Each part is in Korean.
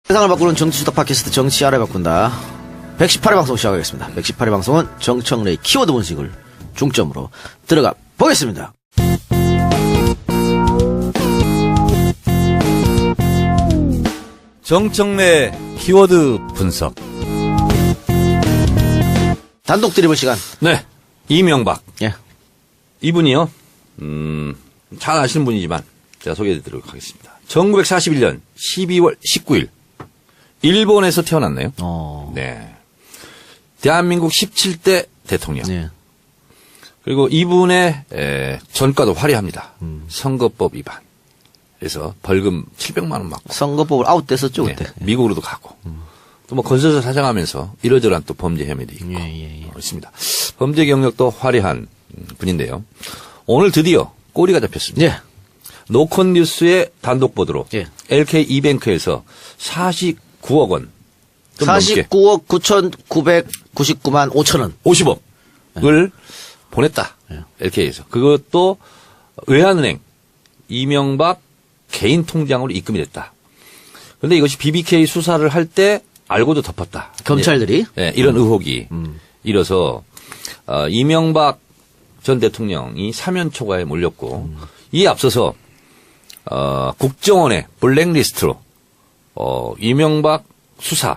세상을 바꾸는 정치수다 팟캐스트 정치알을 바꾼다. 118회 방송 시작하겠습니다. 118회 방송은 정청래의 키워드 분석을 중점으로 들어가 보겠습니다. 정청래 키워드 분석. 단독 드리블 시간. 네, 이명박. 예. 이분이요. 잘 아시는 분이지만 제가 소개해드리도록 하겠습니다. 1941년 12월 19일 일본에서 태어났네요. 네. 대한민국 17대 대통령. 네. 그리고 이분의 전과도 화려합니다. 선거법 위반. 그래서 벌금 700만 원 맞고. 선거법을 아웃됐었죠, 네, 그때. 미국으로도 가고. 또 뭐 건설사 사장하면서 이러저러한 또 범죄 혐의도 있고. 있습니다. 범죄 경력도 화려한 분인데요. 오늘 드디어 꼬리가 잡혔습니다. 예. 노컷 뉴스의 단독 보도로 예. LK 이뱅크에서 49억 원. 좀 넘게 49억 9,999만 5천 원. 50억을 보냈다. 예. LK에서. 그것도 외환은행 이명박 개인 통장으로 입금이 됐다. 그런데 이것이 BBK 수사를 할 때 알고도 덮었다. 검찰들이. 네, 이런 의혹이 일어서 이명박 전 대통령이 사면 초과에 몰렸고 이에 앞서서 국정원의 블랙리스트로 이명박 수사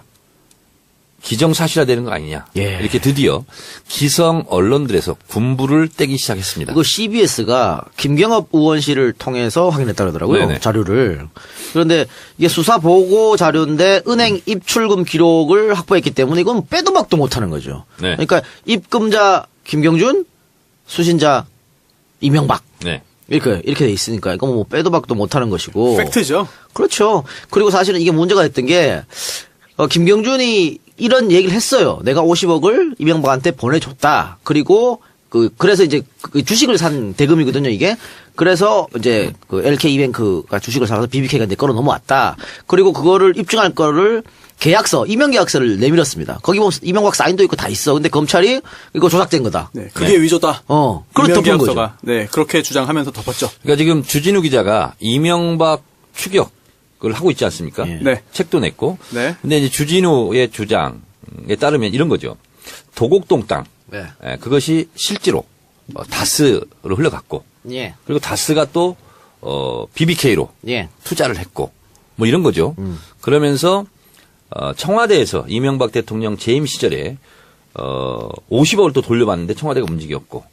기정사실화 되는 거 아니냐. 예. 이렇게 드디어 기성 언론들에서 군부를 떼기 시작했습니다. 이거 CBS가 김경업 의원실을 통해서 확인했다 그러더라고요. 네네. 자료를. 그런데 이게 수사 보고 자료인데 은행 입출금 기록을 확보했기 때문에 이건 빼도 박도 못하는 거죠. 네. 그러니까 입금자 김경준, 수신자 이명박. 네. 이렇게 돼 있으니까 이건 뭐 빼도 박도 못하는 것이고. 팩트죠. 그렇죠. 그리고 사실은 이게 문제가 됐던 게 김경준이 이런 얘기를 했어요. 내가 50억을 이명박한테 보내줬다. 그리고 그래서 이제 그 주식을 산 대금이거든요, 이게. 그래서 이제 그 LK이뱅크가 주식을 사서 BBK가 내 거로 넘어왔다. 그리고 그거를 입증할 거를 계약서, 임명계약서를 내밀었습니다. 거기 보면 이명박 사인도 있고 다 있어. 근데 검찰이 이거 조작된 거다. 네, 그게 위조다. 그걸 덮은 거죠. 임명계약서가. 네, 그렇게 주장하면서 덮었죠. 그러니까 지금 주진우 기자가 이명박 추격을 하고 있지 않습니까? 예. 네. 책도 냈고. 네. 근데 이제 주진우의 주장에 따르면 이런 거죠. 도곡동 땅. 네. 그것이 실제로 다스로 흘러갔고. 예. 그리고 다스가 또 BBK로 예. 투자를 했고. 뭐 이런 거죠. 그러면서 청와대에서 이명박 대통령 재임 시절에 50억을 또 돌려받는데 청와대가 움직였고.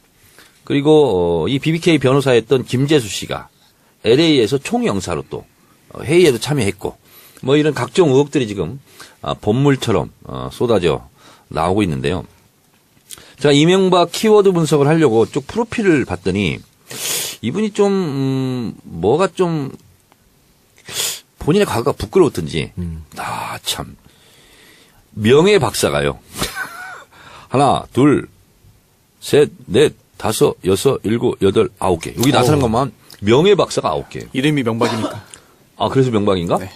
그리고 이 BBK 변호사였던 김재수 씨가 LA에서 총영사로 또 회의에도 참여했고. 뭐 이런 각종 의혹들이 지금 본물처럼 쏟아져 나오고 있는데요. 제가 이명박 키워드 분석을 하려고 쭉 프로필을 봤더니 이분이 좀 뭐가 좀 본인의 과거가 부끄러웠던지 참 명예 박사가요. 하나, 둘, 셋, 넷, 다섯, 여섯, 일곱, 여덟, 아홉 개. 여기 나타난 것만 명예 박사가 9개. 이름이 명박이니까. 그래서 명박인가? 네.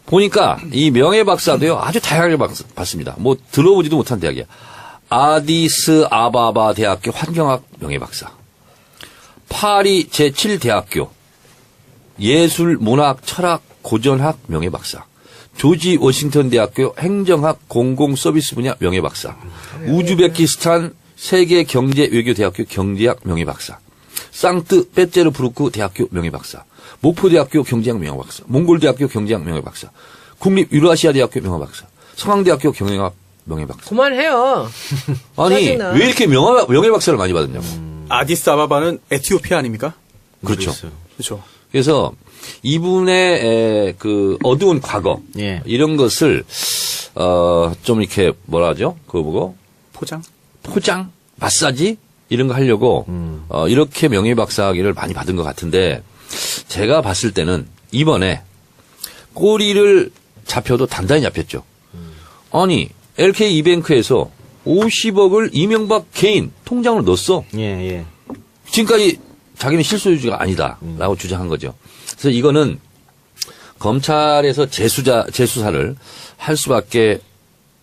보니까 이 명예 박사도요 아주 다양하게 봤습니다. 뭐 들어보지도 못한 대학이야. 아디스 아바바 대학교 환경학 명예 박사, 파리 제7대학교 예술 문학 철학 고전학 명예 박사, 조지 워싱턴 대학교 행정학 공공 서비스 분야 명예 박사, 우즈베키스탄 세계 경제 외교 대학교 경제학 명예 박사, 상트 페테르부르크 대학교 명예 박사, 목포대학교 경제학 명예 박사, 몽골대학교 경제학 명예 박사, 국립유라시아대학교 명예 박사, 성황대학교 경영학 명예 박사. 그만해요. 아니 짜증나. 왜 이렇게 명예 박사를 많이 받았냐고. 아디스아바바는 에티오피아 아닙니까? 그렇죠. 그렇죠. 그래서 이분의 그 어두운 과거 예. 이런 것을 좀 이렇게 뭐라 하죠? 그거 보고 포장, 마사지 이런 거 하려고 이렇게 명예 박사학위를 많이 받은 것 같은데 제가 봤을 때는 이번에 꼬리를 잡혀도 단단히 잡혔죠. 아니 LK 이뱅크에서 50억을 이명박 개인 통장으로 넣었어. 예. 지금까지 자기는 실소유주가 아니다라고 주장한 거죠. 그래서 이거는 검찰에서 재수사를 할 수밖에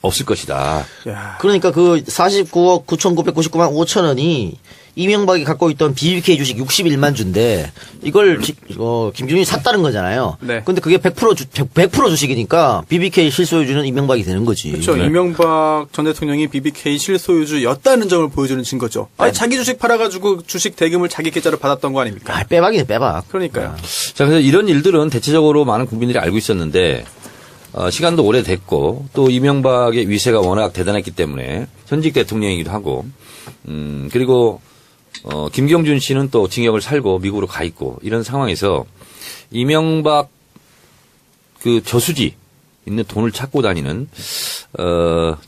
없을 것이다. 야. 그러니까 그 49억 9,999만 5천 원이 이명박이 갖고 있던 BBK 주식 61만 주인데 이걸 김준일이 샀다는 거잖아요. 네. 근데 그게 100% 주식이니까 BBK 실소유주는 이명박이 되는 거지. 그렇죠. 네. 이명박 전 대통령이 BBK 실소유주였다는 점을 보여주는 증거죠. 아니, 자기 주식 팔아가지고 주식 대금을 자기 계좌로 받았던 거 아닙니까? 아, 빼박이네, 빼박. 그러니까요. 자, 그래서 이런 일들은 대체적으로 많은 국민들이 알고 있었는데 시간도 오래됐고 또 이명박의 위세가 워낙 대단했기 때문에 현직 대통령이기도 하고 그리고 김경준 씨는 또 징역을 살고 미국으로 가 있고 이런 상황에서 이명박 그 저수지 있는 돈을 찾고 다니는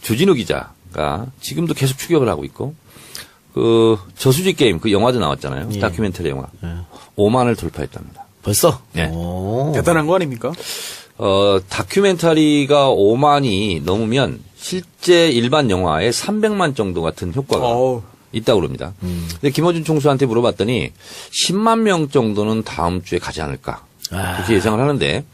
주진우 기자가 지금도 계속 추격을 하고 있고 그 저수지 게임 그 영화도 나왔잖아요. 예. 다큐멘터리 영화. 5만을 돌파했답니다. 벌써? 네. 오. 대단한 거 아닙니까? 다큐멘터리가 5만이 넘으면 실제 일반 영화의 300만 정도 같은 효과가 어우. 있다고 그럽니다. 근데 김어준 총수한테 물어봤더니 10만 명 정도는 다음 주에 가지 않을까. 그렇게 예상을 하는데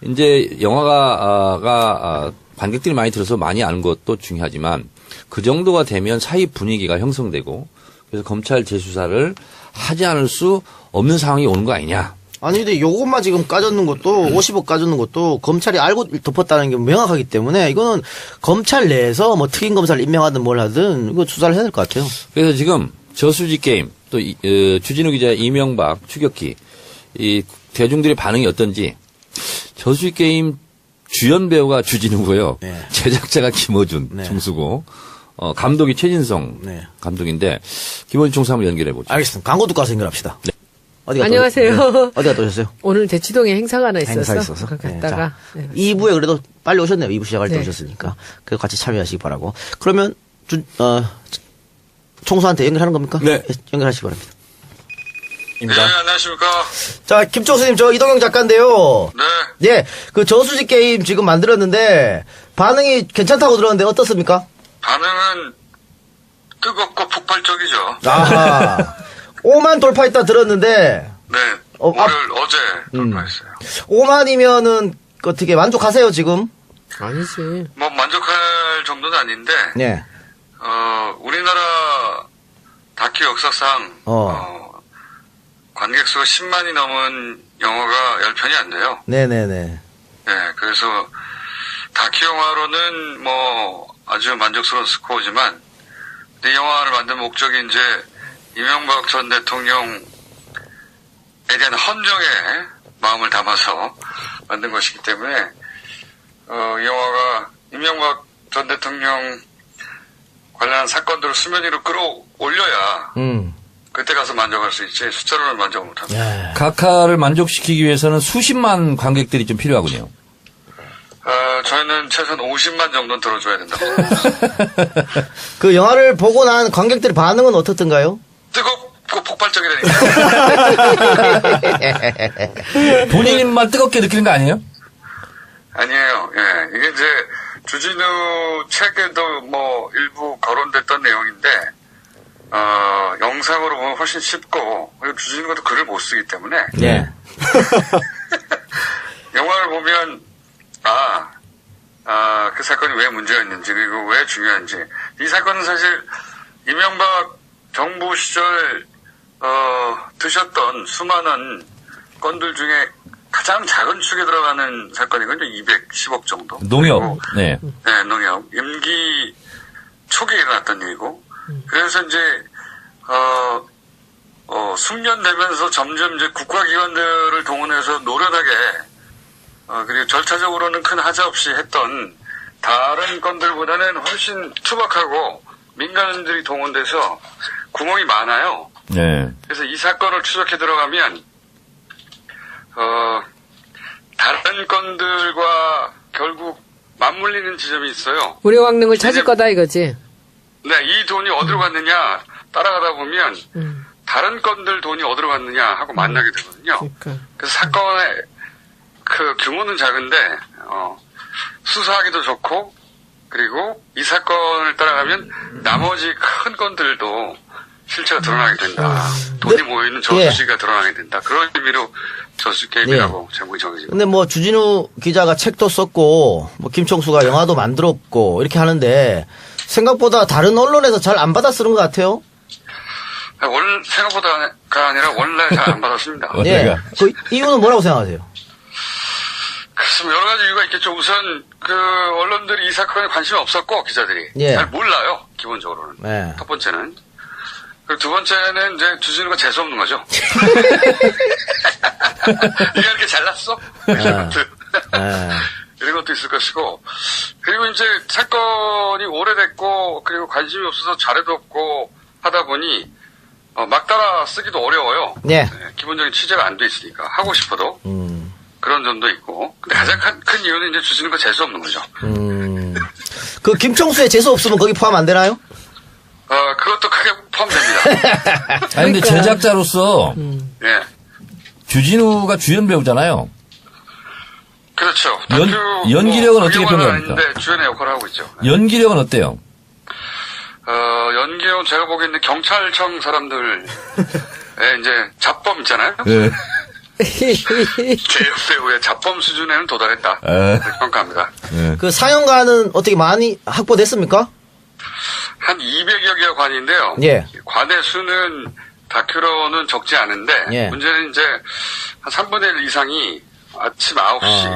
이제 영화가 관객들이 많이 들어서 많이 아는 것도 중요하지만 그 정도가 되면 사회 분위기가 형성되고 그래서 검찰 재수사를 하지 않을 수 없는 상황이 오는 거 아니냐. 아니, 근데 요것만 지금 까졌는 것도, 50억 까졌는 것도, 검찰이 알고 덮었다는 게 명확하기 때문에, 이거는 검찰 내에서 뭐 특임 검사를 임명하든 뭘 하든, 이거 수사를 해야 될 것 같아요. 그래서 지금 저수지 게임, 또 주진우 기자의 이명박 추격기, 이 대중들의 반응이 어떤지, 저수지 게임 주연 배우가 주진우고요. 네. 제작자가 김어준 네. 총수고, 감독이 최진성 네. 감독인데, 김어준 총수 한번 연결해보죠. 알겠습니다. 광고 듣고 와서 연결합시다. 네. 어디가 안녕하세요. 어디가 또 오셨어요? 오늘 대치동에 행사가 하나 있어서, 행사 있어서. 갔다가 네. 2부에 그래도 빨리 오셨네요. 2부 시작할 때 네. 오셨으니까. 그래서 같이 참여하시기 바라고. 그러면, 총수한테 연결하는 겁니까? 네. 연결하시기 바랍니다. 네, 안녕하십니까. 자, 김총수님, 저 이동영 작가인데요. 네, 예, 그 저수지 게임 지금 만들었는데, 반응이 괜찮다고 들었는데 어떻습니까? 반응은 뜨겁고 폭발적이죠. 아, 5만 돌파했다 들었는데, 네, 어제 어제 돌파했어요. 5만이면은 어떻게 만족하세요, 지금? 아니지. 뭐 만족할 정도는 아닌데, 네. 우리나라 다큐 역사상 관객 수가 10만이 넘은 영화가 10편이 안 돼요. 네네네. 네, 그래서 다큐 영화로는 뭐 아주 만족스러운 스코어지만, 이 영화를 만든 목적이 이제 이명박 전 대통령에 대한 헌정의 마음을 담아서 만든 것이기 때문에, 이 영화가 이명박 전 대통령 관련한 사건들을 수면 위로 끌어올려야 그때 가서 만족할 수 있지, 숫자로는 만족을 못합니다. 각하를 만족시키기 위해서는 수십만 관객들이 좀 필요하군요. 저희는 최소한 50만 정도는 들어줘야 된다고 생각합니다. 그 영화를 보고 난 관객들의 반응은 어떻던가요? 뜨겁고 폭발적이라니까. 본인만 뜨겁게 느끼는 거 아니에요? 아니에요. 예. 이게 이제 주진우 책에도 뭐 일부 거론됐던 내용인데, 영상으로 보면 훨씬 쉽고, 그리고 주진우가 또 글을 못 쓰기 때문에, 네. 영화를 보면, 그 사건이 왜 문제였는지, 그리고 왜 중요한지. 이 사건은 사실 이명박 정부 시절, 드셨던 수많은 건들 중에 가장 작은 축에 들어가는 사건이거든요. 210억 정도. 농협. 그리고, 네. 네, 농협. 임기 초기에 일어났던 일이고. 그래서 이제, 숙련되면서 점점 이제 국가기관들을 동원해서 노련하게, 그리고 절차적으로는 큰 하자 없이 했던 다른 건들보다는 훨씬 투박하고 민간인들이 동원돼서 구멍이 많아요. 네. 그래서 이 사건을 추적해 들어가면, 다른 건들과 결국 맞물리는 지점이 있어요. 우려왕릉을 찾을 거다 이거지. 네, 이 돈이 어디로 갔느냐 따라가다 보면 다른 건들 돈이 어디로 갔느냐 하고 만나게 되거든요. 그러니까. 그래서 사건의 그 규모는 작은데 수사하기도 좋고, 그리고 이 사건을 따라가면 나머지 큰 건들도 실체가 드러나게 된다. 돈이 모이는 저수지가 드러나게 된다. 그런 의미로 저수 게임이라고 제목이 정해지고. 근데 뭐 주진우 기자가 책도 썼고 뭐 김총수가 영화도 만들었고 이렇게 하는데 생각보다 다른 언론에서 잘 안 받아 쓰는 것 같아요. 생각보다가 아니라 원래 잘 안 받았습니다. 예. 그 이유는 뭐라고 생각하세요? 글쎄, 여러 가지 이유가 있겠죠. 우선, 언론들이 이 사건에 관심이 없었고, 기자들이. 예. 잘 몰라요, 기본적으로는. 예. 첫 번째는. 그리고 두 번째는 이제 주진우가 재수없는 거죠. 네가 이렇게 잘났어? 이런 것들. 이런 것도 있을 것이고. 그리고 이제 사건이 오래됐고, 그리고 관심이 없어서 자료도 없고 하다 보니, 막 따라 쓰기도 어려워요. 예. 네, 기본적인 취재가 안 돼 있으니까. 하고 싶어도. 그런 점도 있고. 근데 가장 큰 이유는 이제 주진우가 재수 없는 거죠. 그 김총수의 재수 없으면 거기 포함 안 되나요? 그것도 크게 포함됩니다. 아니, 근데 제작자로서 예. 주진우가 주연 배우잖아요. 그렇죠. 연기력은 어떻게 평가합니까? 아닌데 주연의 역할을 하고 있죠. 연기력은 어때요? 연기력은 제가 보기에는 경찰청 사람들의 이제 잡범 있잖아요. 네. 제역 배우의 잡범 수준에는 도달했다. 그렇게 평가합니다. 네. 그 상영관은 어떻게 많이 확보됐습니까? 한 200여 개가 관인데요. 예. 관의 수는 다큐로는 적지 않은데 예. 문제는 이제 한 3분의 1 이상이 아침 9시,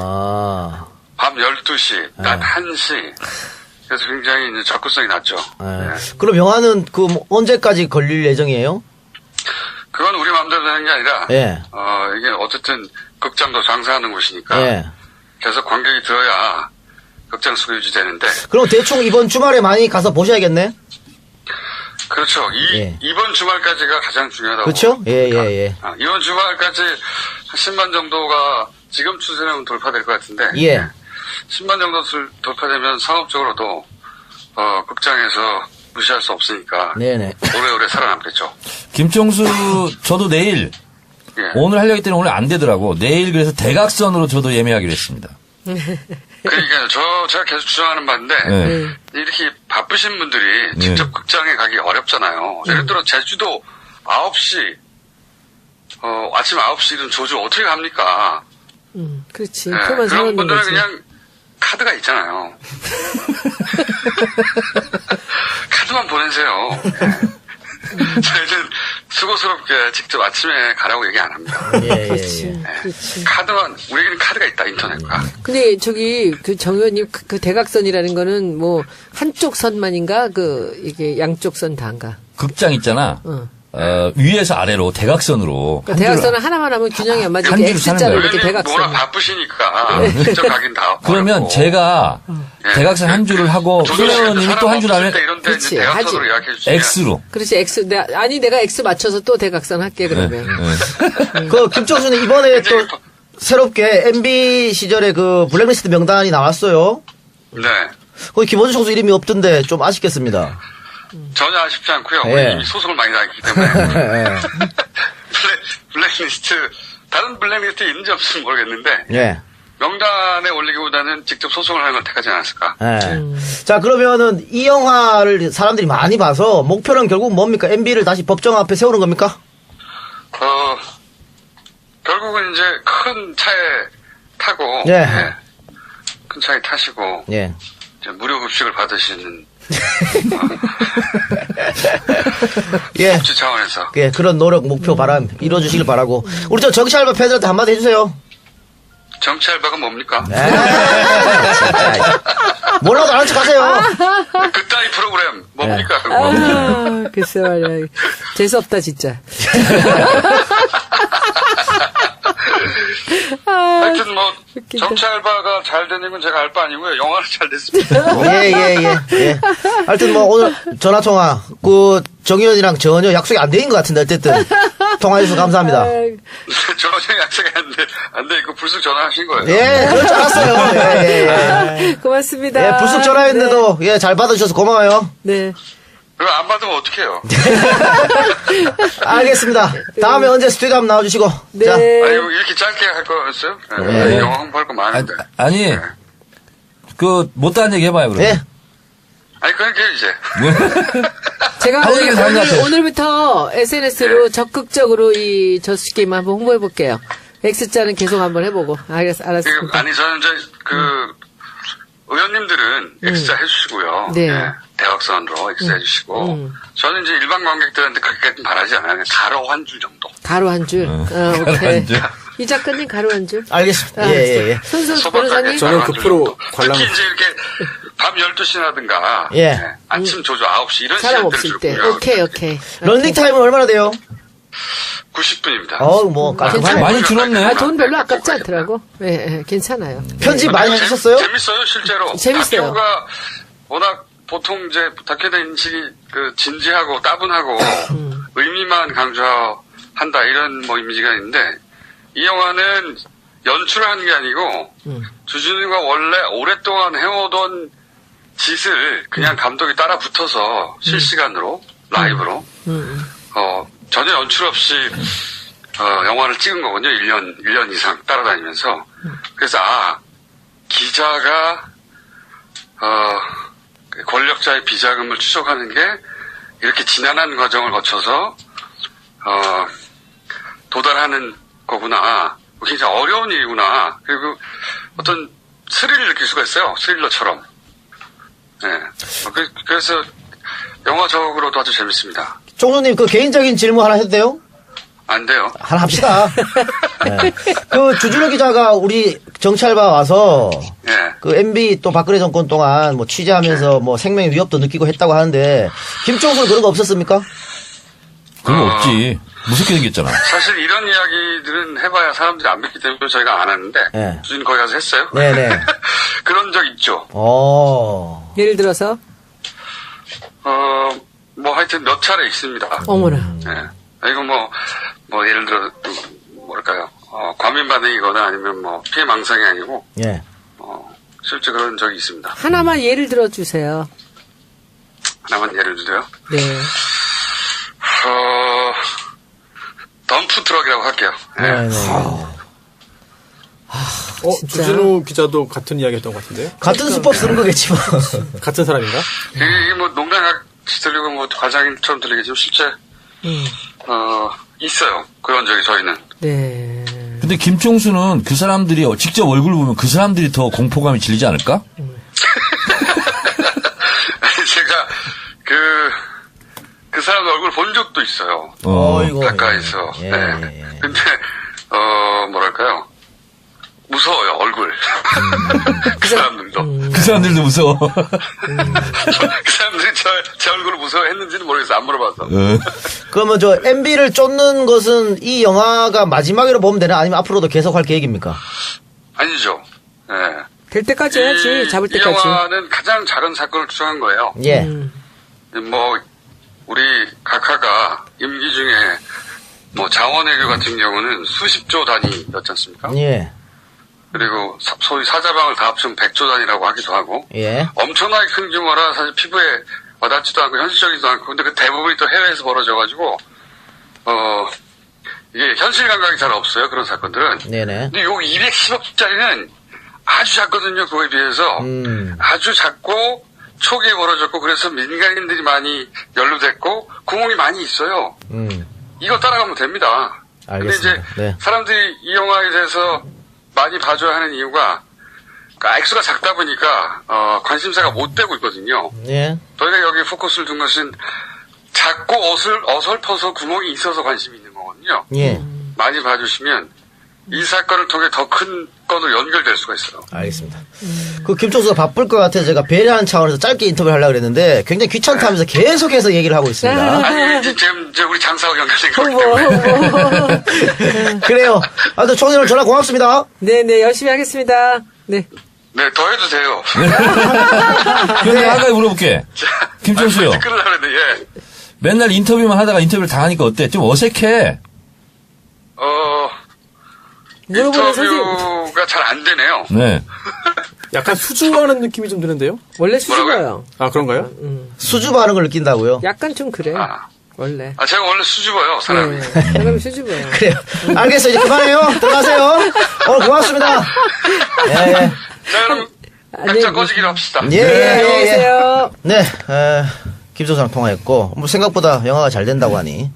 밤 12시, 낮 1시. 그래서 굉장히 이제 접근성이 낮죠. 예. 그럼 영화는 뭐 언제까지 걸릴 예정이에요? 그건 우리 마음대로 되는 게 아니라, 예. 이게 어쨌든 극장도 장사하는 곳이니까, 예. 계속 관객이 들어야 극장 수가 유지되는데. 그럼 대충 이번 주말에 많이 가서 보셔야겠네? 그렇죠. 이번 주말까지가 가장 중요하다고. 그렇죠? 예. 이번 주말까지 10만 정도가 지금 추세는 돌파될 것 같은데. 예. 10만 정도 돌파되면 상업적으로도, 극장에서 무시할 수 없으니까. 네네. 오래오래 살아남겠죠. 김총수, 저도 내일, 예. 오늘 하려고 했더니 오늘 안 되더라고. 내일 그래서 대각선으로 저도 예매하기로 했습니다. 그러니까요. 제가 계속 주장하는 바인데, 네. 이렇게 바쁘신 분들이 직접 극장에 가기 어렵잖아요. 예를 들어, 제주도 9시, 아침 9시 이런 조주 어떻게 갑니까? 그렇지. 네, 그만 그런 사는 분들은 거지. 그냥 카드가 있잖아요. 카드만 보내세요. 저희는 수고스럽게 직접 아침에 가라고 얘기 안 합니다. 그렇지. 카드만, 우리에게는 카드가 있다, 인터넷과. 근데 저기 정 의원님 그 대각선이라는 거는 뭐 한쪽 선만인가 이게 양쪽 선 다인가? 극장 있잖아. 위에서 아래로 대각선으로. 그러니까 대각선은 하나만 하면 균형이 안 맞으니까 한 줄을 사는 X자로 거예요. 이렇게 우리는 대각선. 워낙 바쁘시니까 직접 가긴 다 그러면 어렵고. 제가 예. 대각선 한 줄을 하고 플레이어님이 또 한 줄 하면 이런데 그렇지, 이제 대각선으로 하지. 예약해 주시면 X로. 그렇지 X. 내가 X 맞춰서 또 대각선 할게 그러면. 그 김총수는 이번에 또 새롭게 MB 시절에 그 블랙리스트 명단이 나왔어요. 네. 거기 김원준 총수 이름이 없던데 좀 아쉽겠습니다. 전혀 아쉽지 않고요. 예. 우리 이미 소송을 많이 당했기 때문에. 예. 블랙리스트, 다른 블랙리스트 있는지 없는지 모르겠는데, 예. 명단에 올리기보다는 직접 소송을 하는 걸 택하지 않았을까. 예. 자, 그러면은 이 영화를 사람들이 많이 봐서 목표는 결국 뭡니까? MB를 다시 법정 앞에 세우는 겁니까? 결국은 이제 큰 차에 타고, 예. 큰 차에 타시고, 예. 이제 무료 급식을 받으시는, 예. 복지 차원에서. 예, 그런 노력, 목표, 바람 이루어주시길 바라고. 우리 정치 알바 팬들한테 한마디 해주세요. 정치 알바가 뭡니까? 몰라도 아는 척 하세요. 그따위 프로그램 뭡니까? 그거? 아, 글쎄 말이야. 재수없다 진짜. 하여튼 뭐 웃긴다. 정치 알바가 잘 되는 건 제가 알 바 아니고요. 영화는 잘 됐습니다. 예. 하여튼 뭐 오늘 전화통화, 정 의원이랑 전혀 약속이 안 돼 있는 것 같은데 어쨌든 통화해주셔서 감사합니다. 전화 약속이 안 돼 있고 불쑥 전화하신 거예요. 예, 그럴 줄 알았어요. 예. 고맙습니다. 예, 불쑥 전화했는데도 예, 잘 받아주셔서 고마워요. 네. 그럼 안 받으면 어떡해요? 알겠습니다. 다음에 언제 스튜디오 한번 나와주시고. 네. 자, 아니 이렇게 짧게 할 거였어요? 네. 영화 홍보할 거 많은데. 아니, 못다한 얘기 해봐요, 그러면. 예. 아니 그냥 이제 제가 할 얘기가 다른 것 같아요. 오늘부터 SNS로 적극적으로 이 저수지 게임 한번 홍보해 볼게요. X자는 계속 한번 해보고. 알았습니다. 아니, 저는 의원님들은 X자 해주시고요. 네. 대각선으로 X 해주시고. 저는 이제 일반 관객들한테 그렇게 바라지 않아요. 그냥 가로 한 줄 정도. 가로 한 줄. 오케이. 이 작가님 가로 한 줄. 알겠습니다. 예. 손수 변호사님. 저는 그 프로 관람. 특히 이제 이렇게 밤 12시라든가. 예. 아침 조조 9시 이런 사람 시간대를 없을 때. 주로 오케이. 런닝 타임은 얼마나 돼요? 90분입니다. 뭐 깔끔하네. 많이 줄었네. 돈 별로 아깝지 않더라고. 예, 괜찮아요. 편집 많이 해주셨어요? 재밌어요, 실제로. 재밌어요. 다큐가 워낙 보통 이제 다큐의 인식이 진지하고 따분하고 의미만 강조한다 이런 뭐 이미지가 있는데 이 영화는 연출을 하는 게 아니고 주진우가 원래 오랫동안 해오던 짓을 그냥 감독이 따라 붙어서 실시간으로 라이브로 전혀 연출 없이 영화를 찍은 거군요. 1년 이상 따라다니면서. 그래서 기자가 권력자의 비자금을 추적하는 게 이렇게 지난한 과정을 거쳐서 도달하는 거구나. 굉장히 어려운 일이구나. 그리고 어떤 스릴을 느낄 수가 있어요. 스릴러처럼. 네. 그래서 영화적으로도 아주 재밌습니다. 총수님 그 개인적인 질문 하나 해도 돼요? 안 돼요. 하나 합시다. 네. 그 주준호 기자가 우리 정찰봐 와서 예. 그 MB 또 박근혜 정권 동안 뭐 취재하면서 뭐 생명의 위협도 느끼고 했다고 하는데 김총수는 그런 거 없었습니까? 그런 거 없지. 무섭게 생겼잖아. 사실 이런 이야기들은 해봐야 사람들이 안 믿기 때문에 저희가 안 하는데 네. 주진 거기 가서 했어요. 네네. 그런 적 있죠. 예를 들어서 뭐 하여튼 몇 차례 있습니다. 어머나. 예. 이거 뭐 예를 들어 뭐랄까요? 과민 반응이거나 아니면 뭐 피해 망상이 아니고 예. 실제 그런 적이 있습니다. 하나만 예를 들어 주세요. 하나만 예를 들어요. 네. 덤프 트럭이라고 할게요. 예. 네네. 진짜. 주진우 기자도 같은 이야기 했던 것 같은데요? 같은 수법 쓰는 거겠지 뭐. 같은 사람인가? 이게 뭐 농담같이 들리고 뭐 과장처럼 들리겠지만 실제 있어요. 그런 적이 저희는. 네. 근데 김총수는 그 사람들이 직접 얼굴 보면 그 사람들이 더 공포감이 질리지 않을까? 제가 그 사람 얼굴 본 적도 있어요. 어이구. 가까이서. 예. 네. 근데 뭐랄까요? 무서워요, 얼굴. 그 사람들도. 그 사람들도 무서워. 그 사람들이 제 얼굴을 무서워했는지는 모르겠어요. 안 물어봐서. 그러면 저 MB를 쫓는 것은 이 영화가 마지막으로 보면 되나 아니면 앞으로도 계속 할 계획입니까? 아니죠. 네. 될 때까지 해야지. 잡을 이 때까지. 영화는 가장 작은 사건을 추정한 거예요. 예. 뭐 우리 각하가 임기 중에 뭐 자원외교 같은 경우는 수십조 단위였지 않습니까? 예. 그리고 소위 사자방을 다 합치면 100조 단위라고 하기도 하고 예. 엄청나게 큰 규모라 사실 피부에 와닿지도 않고 현실적이지도 않고 근데 그 대부분이 또 해외에서 벌어져가지고 이게 현실 감각이 잘 없어요. 그런 사건들은. 네네. 근데 요 210억짜리는 아주 작거든요. 그거에 비해서. 아주 작고 초기에 벌어졌고 그래서 민간인들이 많이 연루됐고 구멍이 많이 있어요. 이거 따라가면 됩니다. 알겠습니다. 근데 이제 네. 사람들이 이 영화에 대해서 많이 봐줘야 하는 이유가 그러니까 액수가 작다 보니까 관심사가 못 되고 있거든요. 예. 저희가 여기 포커스를 둔 것은 작고 어설퍼서 구멍이 있어서 관심이 있는 거거든요. 예. 많이 봐주시면 이 사건을 통해 더 큰 건으로 연결될 수가 있어요. 알겠습니다. 그 김총수가 바쁠 것 같아서 제가 배려하는 차원에서 짧게 인터뷰를 하려고 그랬는데 굉장히 귀찮다면서 계속해서 얘기를 하고 있습니다. 아니 지금 이제 우리 장사하고 연결된 거기 때문에 그래요. 아무튼 총수님 전화 고맙습니다. 네네, 열심히 하겠습니다. 네. 네, 더 해도 돼요. 그럼 내가 한 가지 물어볼게. 김총수요. 끊으려고 했는데, 예. 맨날 인터뷰만 하다가 인터뷰를 다 하니까 어때? 좀 어색해. 물어보는 선생님. 인터뷰가 잘 안 되네요. 네. 약간 수줍어하는 느낌이 좀 드는데요? 원래 수줍어요. 아, 그런가요? 수줍어하는 걸 느낀다고요? 약간 좀 그래. 아. 원래. 제가 원래 수줍어요, 사람이. 네. 사람이 수줍어요. 그래요. 알겠어요. 이제 그만해요. 들어가세요. 오늘 고맙습니다. 예, 예. 자, 그럼 각자 꺼지기로 합시다. 예, 예, 예, 예. 안녕하세요. 네, 김총수랑 통화했고, 뭐 생각보다 영화가 잘 된다고 하니,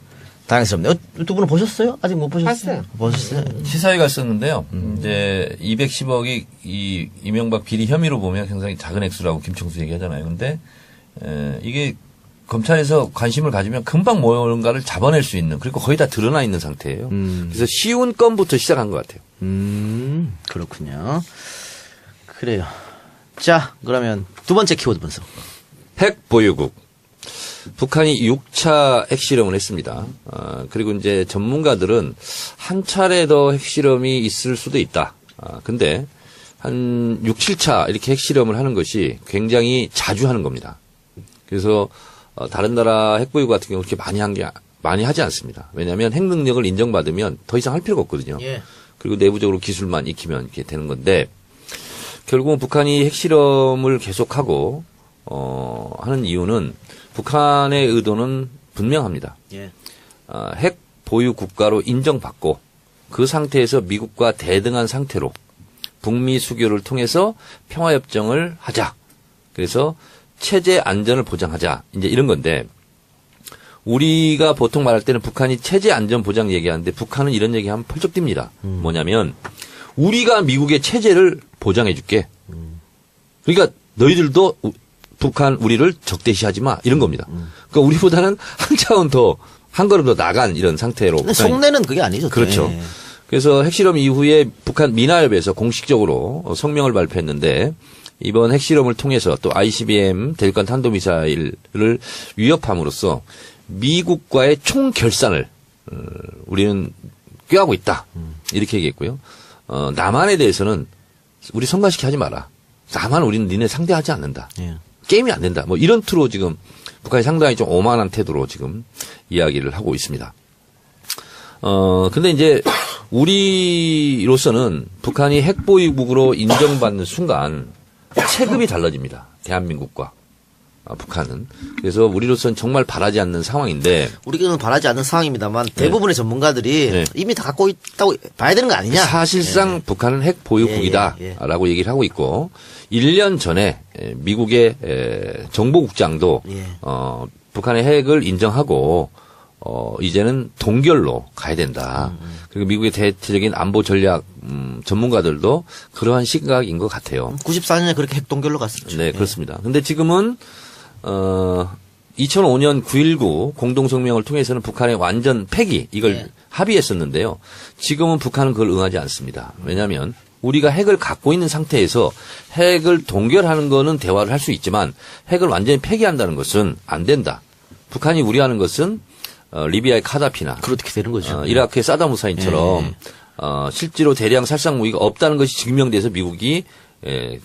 다행스럽네요. 두 분은 보셨어요? 아직 못 보셨어요? 봤어요. 보셨어요? 시사회 갔었는데요. 이제 210억이 이 이명박 비리 혐의로 보면 굉장히 작은 액수라고 김총수 얘기하잖아요. 근데 이게 검찰에서 관심을 가지면 금방 뭔가를 잡아낼 수 있는, 그리고 거의 다 드러나 있는 상태예요. 그래서 쉬운 건부터 시작한 것 같아요. 그렇군요. 그래요. 자, 그러면 두 번째 키워드 분석. 핵 보유국. 북한이 6차 핵실험을 했습니다. 그리고 이제 전문가들은 한 차례 더 핵실험이 있을 수도 있다. 근데 한 6, 7차 이렇게 핵실험을 하는 것이 굉장히 자주 하는 겁니다. 그래서 다른 나라 핵보유국 같은 경우 그렇게 많이 하지 않습니다. 왜냐하면 핵 능력을 인정받으면 더 이상 할 필요가 없거든요. 예. 그리고 내부적으로 기술만 익히면 이렇게 되는 건데, 결국은 북한이 핵실험을 계속하고 하는 이유는 북한의 의도는 분명합니다. 예. 핵 보유 국가로 인정받고 그 상태에서 미국과 대등한 상태로 북미 수교를 통해서 평화협정을 하자. 그래서 체제 안전을 보장하자. 이제 이런 건데, 우리가 보통 말할 때는 북한이 체제 안전 보장 얘기하는데 북한은 이런 얘기하면 펄쩍 뜁니다. 뭐냐면 우리가 미국의 체제를 보장해 줄게. 그러니까 너희들도 북한 우리를 적대시하지 마. 이런 겁니다. 그러니까 우리보다는 한 차원 더, 한 걸음 더 나간 이런 상태로. 근데 속내는 그게 아니죠. 그렇죠. 예. 그래서 핵실험 이후에 북한 미나협에서 공식적으로 성명을 발표했는데, 이번 핵실험을 통해서 또 ICBM 대륙간 탄도미사일을 위협함으로써 미국과의 총결산을 우리는 꾀하고 있다. 이렇게 얘기했고요. 남한에 대해서는 우리 성가시게 하지 마라. 남한 우리는 니네 상대하지 않는다. 예. 게임이 안 된다. 뭐 이런 투로 지금 북한이 상당히 좀 오만한 태도로 지금 이야기를 하고 있습니다. 근데 이제 우리로서는 북한이 핵보유국으로 인정받는 순간 체급이 달라집니다. 대한민국과 북한은. 그래서 우리로서는 정말 바라지 않는 상황인데, 우리는 바라지 않는 상황입니다만 대부분의 전문가들이 네. 이미 다 갖고 있다고 봐야 되는 거 아니냐? 사실상 북한은 핵 보유국이다라고 얘기를 하고 있고, 1년 전에 미국의 정보국장도 예. 북한의 핵을 인정하고 이제는 동결로 가야 된다. 그리고 미국의 대체적인 안보 전략 전문가들도 그러한 시각인 것 같아요. 94년에 그렇게 핵동결로 갔었죠. 네, 그렇습니다. 근데 지금은 2005년 9.19 공동성명을 통해서는 북한의 완전 폐기, 이걸 네. 합의했었는데요. 지금은 북한은 그걸 응하지 않습니다. 왜냐하면 우리가 핵을 갖고 있는 상태에서 핵을 동결하는 거는 대화를 할 수 있지만 핵을 완전히 폐기한다는 것은 안 된다. 북한이 우려하는 것은 리비아의 카다피나 그렇게 되는 거죠. 이라크의 사담 후사인처럼 네. 실제로 대량 살상 무기가 없다는 것이 증명돼서 미국이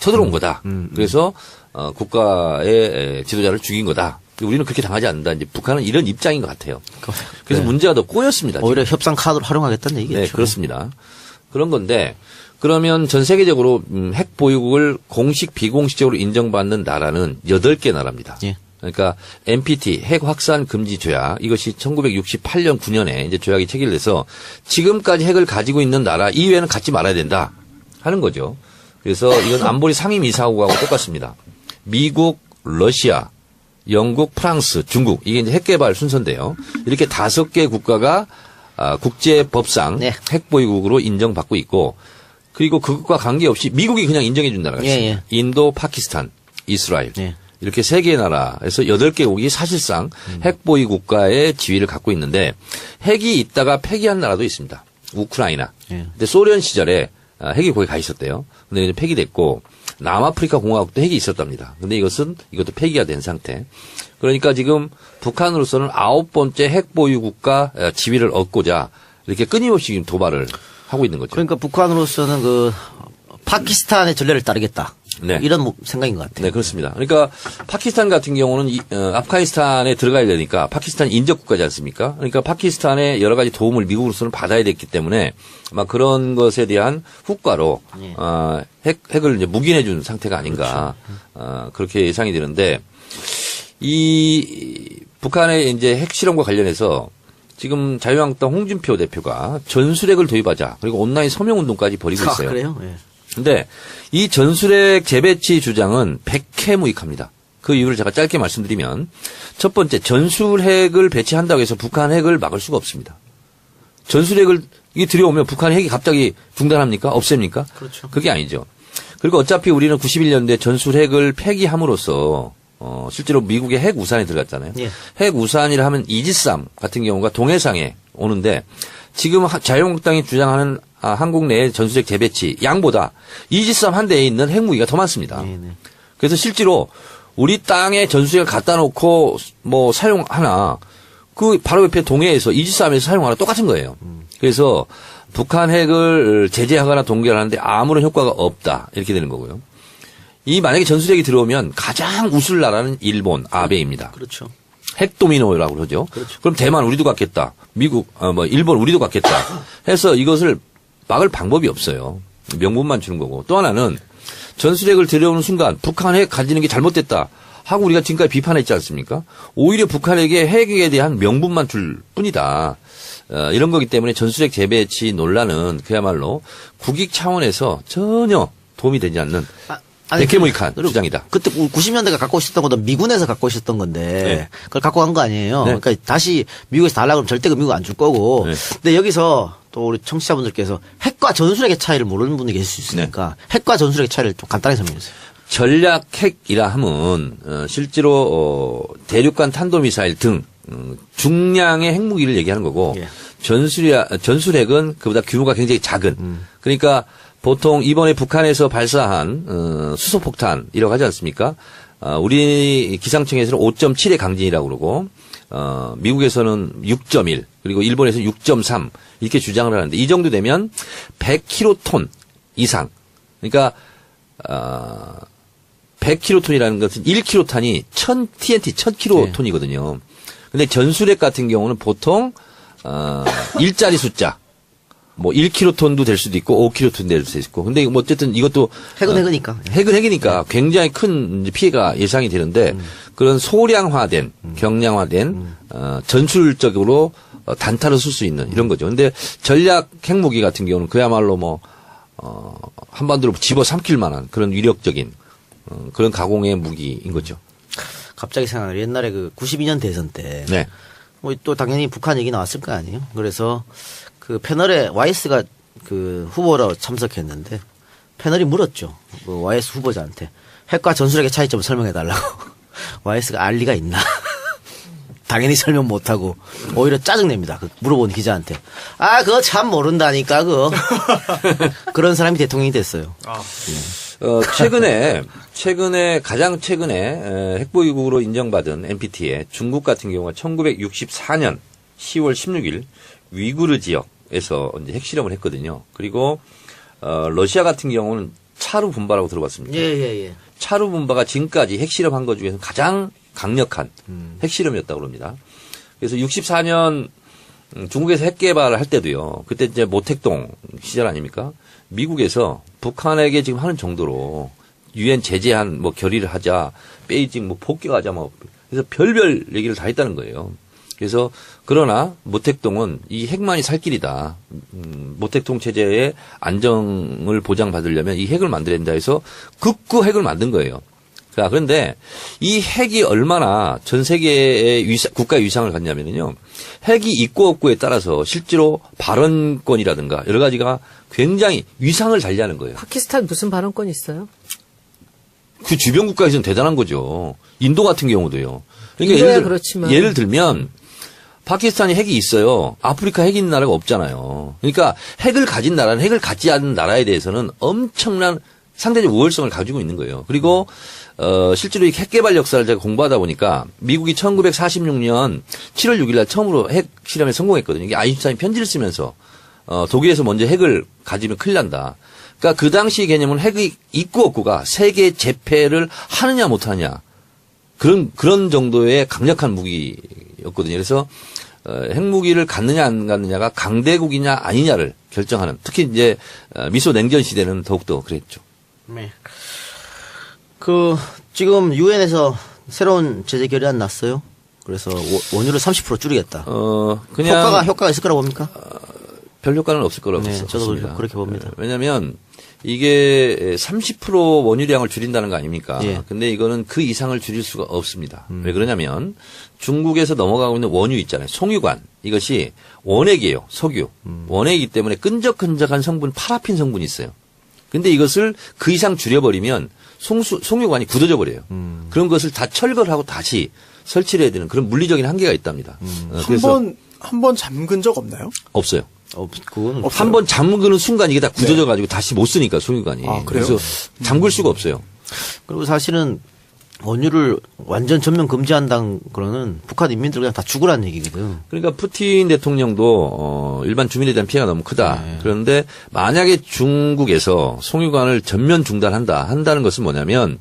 쳐들어온 거다. 그래서 국가의 지도자를 죽인 거다. 우리는 그렇게 당하지 않는다. 이제 북한은 이런 입장인 것 같아요. 그래서 네. 문제가 더 꼬였습니다. 오히려 협상 카드를 활용하겠다는 얘기죠. 네, 그렇습니다. 그런 건데, 그러면 전 세계적으로 핵 보유국을 공식 비공식적으로 인정받는 나라는 8개 나라입니다. 예. 그러니까 NPT 핵 확산 금지 조약, 이것이 1968년 9년에 이제 조약이 체결돼서 지금까지 핵을 가지고 있는 나라 이외에는 갖지 말아야 된다 하는 거죠. 그래서 이건 안보리 상임이사국하고 똑같습니다. 미국, 러시아, 영국, 프랑스, 중국, 이게 이제 핵 개발 순서인데요. 이렇게 5개 국가가 국제법상 네. 핵 보유국으로 인정받고 있고, 그리고 그것과 관계없이 미국이 그냥 인정해 준 나라가 있습니다. 예, 예. 인도, 파키스탄, 이스라엘. 예. 이렇게 3개의 나라에서 8개국이 사실상 핵 보유 국가의 지위를 갖고 있는데, 핵이 있다가 폐기한 나라도 있습니다. 우크라이나. 예. 근데 소련 시절에 핵이 거기 가 있었대요. 근데 이제 폐기됐고, 남아프리카 공화국도 핵이 있었답니다. 근데 이것도 폐기가 된 상태. 그러니까 지금 북한으로서는 9번째 핵 보유 국가 지위를 얻고자 이렇게 끊임없이 지금 도발을 하고 있는 거죠. 그러니까 북한으로서는 그 파키스탄의 전례를 따르겠다. 네. 이런 생각인 것 같아요. 네, 그렇습니다. 그러니까 파키스탄 같은 경우는 아프가니스탄에 들어가야 되니까 파키스탄 인접 국가지 않습니까? 그러니까 파키스탄의 여러 가지 도움을 미국으로서는 받아야 됐기 때문에 아마 그런 것에 대한 후과로 예. 핵을 이제 묵인해 준 상태가 아닌가. 그렇게 예상이 되는데, 이 북한의 이제 핵 실험과 관련해서 지금 자유한국당 홍준표 대표가 전술핵을 도입하자, 그리고 온라인 서명 운동까지 벌이고 있어요. 그래요? 예. 근데 이 전술핵 재배치 주장은 백해무익합니다. 그 이유를 제가 짧게 말씀드리면 첫 번째 전술핵을 배치한다고 해서 북한 핵을 막을 수가 없습니다. 전술핵을 이게 들여오면 북한 핵이 갑자기 중단합니까? 없앱니까? 그렇죠. 그게 아니죠. 그리고 어차피 우리는 91년도에 전술핵을 폐기함으로써 실제로 미국의 핵 우산에 들어갔잖아요. 예. 핵 우산이라 하면 이지스함 같은 경우가 동해상에 오는데 지금 자유한국당이 주장하는 한국 내의 전술핵 재배치 양보다 이지스함 한 대에 있는 핵무기가 더 많습니다. 네네. 그래서 실제로 우리 땅에 전술핵을 갖다 놓고 뭐 사용하나 그 바로 옆에 동해에서 이지스함에서 사용하나 똑같은 거예요. 그래서 북한 핵을 제재하거나 동결하는데 아무런 효과가 없다 이렇게 되는 거고요. 이 만약에 전술핵이 들어오면 가장 웃을 나라는 일본 아베입니다. 그렇죠. 핵 도미노라고 그러죠. 그렇죠. 그럼 대만 우리도 갖겠다. 미국 일본 우리도 갖겠다. 해서 이것을 막을 방법이 없어요. 명분만 주는 거고. 또 하나는 전술핵을 들여오는 순간 북한 핵 가지는 게 잘못됐다 하고 우리가 지금까지 비판했지 않습니까? 오히려 북한에게 핵에 대한 명분만 줄 뿐이다. 이런 거기 때문에 전술핵 재배치 논란은 그야말로 국익 차원에서 전혀 도움이 되지 않는 백해무익한 주장이다. 그때 90년대가 갖고 있었던 것도 미군에서 갖고 있었던 건데 네. 그걸 갖고 간 거 아니에요. 네. 그러니까 다시 미국에서 달라고 그러면 절대 그 미국 안 줄 거고. 네. 근데 여기서 또 우리 청취자분들께서 핵과 전술핵의 차이를 모르는 분이 계실 수 있으니까 핵과 전술핵의 차이를 좀 간단히 설명해 주세요. 전략 핵이라 하면 실제로 대륙간 탄도미사일 등 중량의 핵무기를 얘기하는 거고 예. 전술핵은 그보다 규모가 굉장히 작은 그러니까 보통 이번에 북한에서 발사한 수소폭탄이라고 하지 않습니까? 우리 기상청에서는 5.7의 강진이라고 그러고 미국에서는 6.1 그리고 일본에서는 6.3 이렇게 주장을 하는데 이 정도 되면 100킬로톤 이상 그러니까 100킬로톤이라는 것은 1킬로탄이 TNT 1000킬로톤이거든요. 근데 전술핵 같은 경우는 보통 일자리 숫자 뭐 1킬로톤도 될 수도 있고 5킬로톤 될 수도 있고 근데 뭐 어쨌든 이것도 핵은 핵이니까. 핵은 핵이니까 굉장히 큰 이제 피해가 예상이 되는데 그런 소량화된 경량화된 전술적으로 단타를 쓸 수 있는 이런 거죠. 근데 전략 핵무기 같은 경우는 그야말로 뭐 한반도로 집어 삼킬 만한 그런 위력적인 그런 가공의 무기인 거죠. 갑자기 생각나요. 옛날에 그 92년 대선 때. 네. 뭐 또 당연히 북한 얘기 나왔을 거 아니에요. 그래서 그 패널에 YS가 그 후보로 참석했는데 패널이 물었죠. 그 YS 후보자한테 핵과 전술핵의 차이점을 설명해 달라고. YS가 알 리가 있나. 당연히 설명 못하고 오히려 짜증냅니다. 그 물어본 기자한테. 아, 그거 참 모른다니까 그거. 그런 사람이 대통령이 됐어요. 가장 최근에 핵보유국으로 인정받은 NPT에 중국 같은 경우가 1964년 10월 16일 위구르 지역에서 이제 핵실험을 했거든요. 그리고 러시아 같은 경우는 차루 분바라고 들어봤습니까? 예. 차루 분바가 지금까지 핵실험한 것 중에서 가장 강력한 핵실험이었다고 합니다. 그래서 64년 중국에서 핵 개발을 할 때도요. 그때 이제 모택동 시절 아닙니까? 미국에서 북한에게 지금 하는 정도로 유엔 제재한 뭐 결의를 하자, 베이징 뭐 폭격하자 뭐 그래서 별별 얘기를 다 했다는 거예요. 그래서 그러나 모택동은 이 핵만이 살 길이다. 모택동 체제의 안정을 보장받으려면 이 핵을 만들어야 된다 해서 극구 핵을 만든 거예요. 자, 그런데 이 핵이 얼마나 전 세계의 국가의 위상을 갖냐면요. 핵이 있고 없고에 따라서 실제로 발언권이라든가 여러 가지가 굉장히 위상을 달리하는 거예요. 파키스탄 무슨 발언권 있어요? 그 주변 국가에서는 대단한 거죠. 인도 같은 경우도요. 인도야 그렇지만. 예를 들면 파키스탄이 핵이 있어요. 아프리카 핵이 있는 나라가 없잖아요. 그러니까 핵을 가진 나라는 핵을 갖지 않는 나라에 대해서는 엄청난 상대적 우월성을 가지고 있는 거예요. 그리고 실제로 이 핵 개발 역사를 제가 공부하다 보니까 미국이 1946년 7월 6일 날 처음으로 핵 실험에 성공했거든요. 이게 아인슈타인 편지를 쓰면서 독일에서 먼저 핵을 가지면 큰일 난다. 그러니까 그 당시 개념은 핵이 있고 없고가 세계 재패를 하느냐 못하느냐 그런 정도의 강력한 무기였거든요. 그래서 핵무기를 갖느냐 안 갖느냐가 강대국이냐 아니냐를 결정하는 특히 이제 미소 냉전 시대는 더욱더 그랬죠. 네. 지금 유엔에서 새로운 제재 결의안 났어요. 그래서 원유를 30% 줄이겠다. 그냥 효과가 있을 거라고 봅니까? 별 효과는 없을 거라고 네, 봅니다. 저도 그렇게 봅니다. 왜냐하면 이게 30% 원유량을 줄인다는 거 아닙니까? 예. 근데 이거는 그 이상을 줄일 수가 없습니다. 왜 그러냐면 중국에서 넘어가고 있는 원유 있잖아요. 송유관. 이것이 원액이에요. 석유. 원액이기 때문에 끈적끈적한 성분, 파라핀 성분이 있어요. 근데 이것을 그 이상 줄여버리면 송유관이 굳어져 버려요. 그런 것을 다 철거를 하고 다시 설치를 해야 되는 그런 물리적인 한계가 있답니다. 그래서 한 번 잠근 적 없나요? 없어요. 그건 한 번 잠그는 순간 이게 다 굳어져 가지고 다시 못 쓰니까 송유관이. 아, 그래요? 그래서 잠글 수가 없어요. 그리고 사실은 원유를 완전 전면 금지한다는 거는 북한 인민들 그냥 다 죽으라는 얘기거든. 그러니까 푸틴 대통령도 일반 주민에 대한 피해가 너무 크다. 그런데 만약에 중국에서 송유관을 전면 한다는 것은 뭐냐면